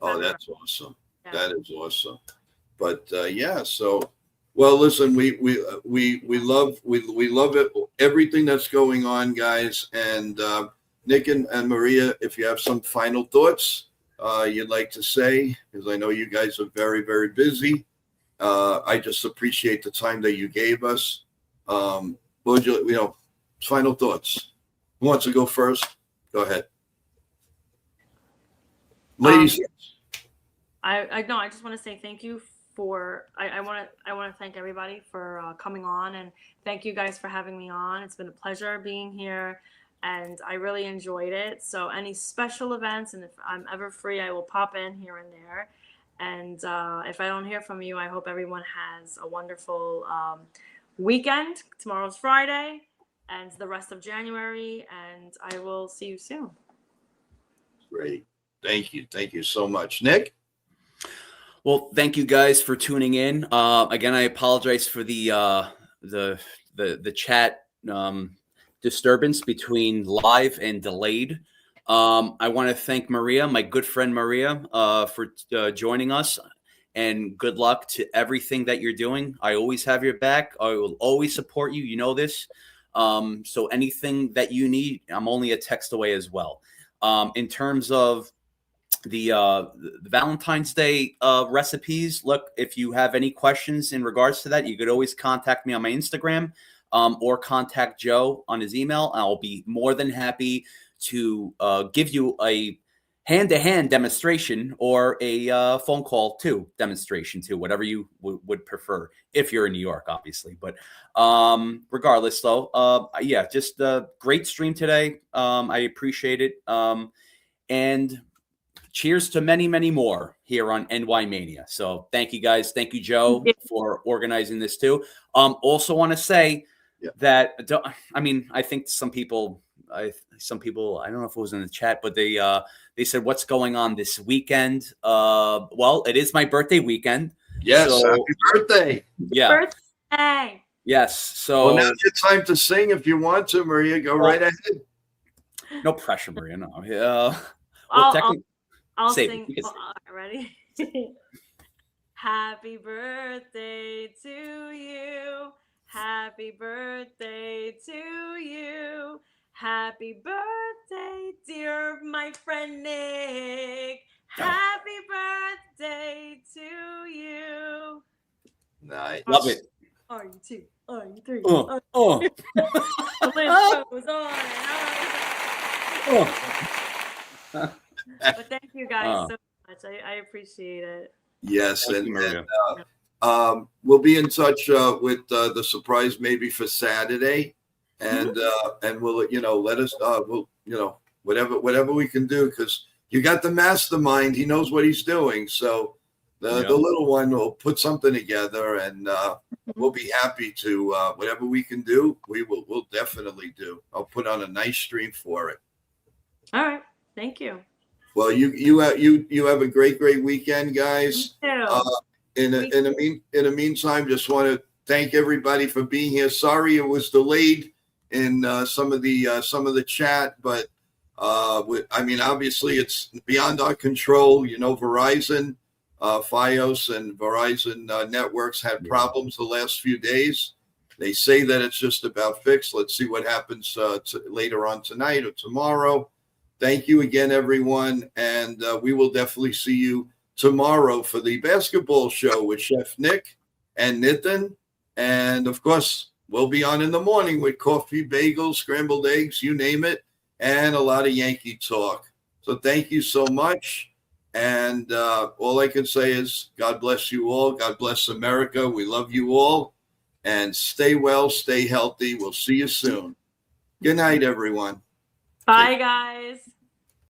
Oh, that's awesome. Yeah. That is awesome. But yeah, so well, listen, we love it, everything that's going on, guys. And Nick and Maria, if you have some final thoughts you'd like to say, because I know you guys are very, very busy. I just appreciate the time that you gave us. What would you, final thoughts? Who wants to go first? Go ahead. Ladies. I just want to say thank you for I want to thank everybody for coming on, and thank you guys for having me on. It's been a pleasure being here, and I really enjoyed it. So any special events, and if I'm ever free, I will pop in here and there. And if I don't hear from you, I hope everyone has a wonderful weekend. Tomorrow's Friday, and the rest of January, and I will see you soon. Great. Thank you so much. Nick? Well, thank you guys for tuning in. Again, I apologize for the chat disturbance between live and delayed. I want to thank Maria, my good friend Maria, for joining us, and good luck to everything that you're doing. I always have your back. I will always support you. You know this. So anything that you need, I'm only a text away as well. In terms of the Valentine's Day recipes, look, if you have any questions in regards to that, you could always contact me on my Instagram or contact Joe on his email. I'll be more than happy to give you a hand-to-hand demonstration or a phone call to demonstration too, whatever you would prefer, if you're in New York, obviously. But regardless, though, yeah, just a great stream today. I appreciate it. And cheers to many, many more here on YankeeMania. So thank you guys. Thank you, Joe, for organizing this too. Also want to say that, I mean, I think some people, I don't know if it was in the chat, but they said, what's going on this weekend? Well, it is my birthday weekend. Yes, so, happy birthday. Yeah. Birthday. Yes. So well, now's your time to sing if you want to, Maria. Go right ahead. No pressure, Maria. No. I'll sing. Ready? Happy birthday to you. Happy birthday to you. Happy birthday, dear my friend Nick. Happy birthday to you. Nice. Love it. Are you two? Are you three? The list goes on and on. But thank you guys so much. I appreciate it. Yes, Thank you, Maria. We'll be in touch with the surprise maybe for Saturday, and we'll let us we'll whatever we can do, because you got the mastermind. He knows what he's doing. So the little one will put something together, and we'll be happy to whatever we can do. We'll definitely do. I'll put on a nice stream for it. All right. Thank you. Well, you have a great weekend, guys. In the meantime, just want to thank everybody for being here. Sorry it was delayed in some of the chat, but I mean, obviously it's beyond our control. Verizon, FiOS, and Verizon networks had problems the last few days. They say that it's just about fixed. Let's see what happens later on tonight or tomorrow. Thank you again, everyone, and we will definitely see you tomorrow for the basketball show with Chef Nick and Nitin. And, of course, we'll be on in the morning with coffee, bagels, scrambled eggs, you name it, and a lot of Yankee talk. So thank you so much. And all I can say is God bless you all. God bless America. We love you all. And stay well, stay healthy. We'll see you soon. Good night, everyone. Bye, guys.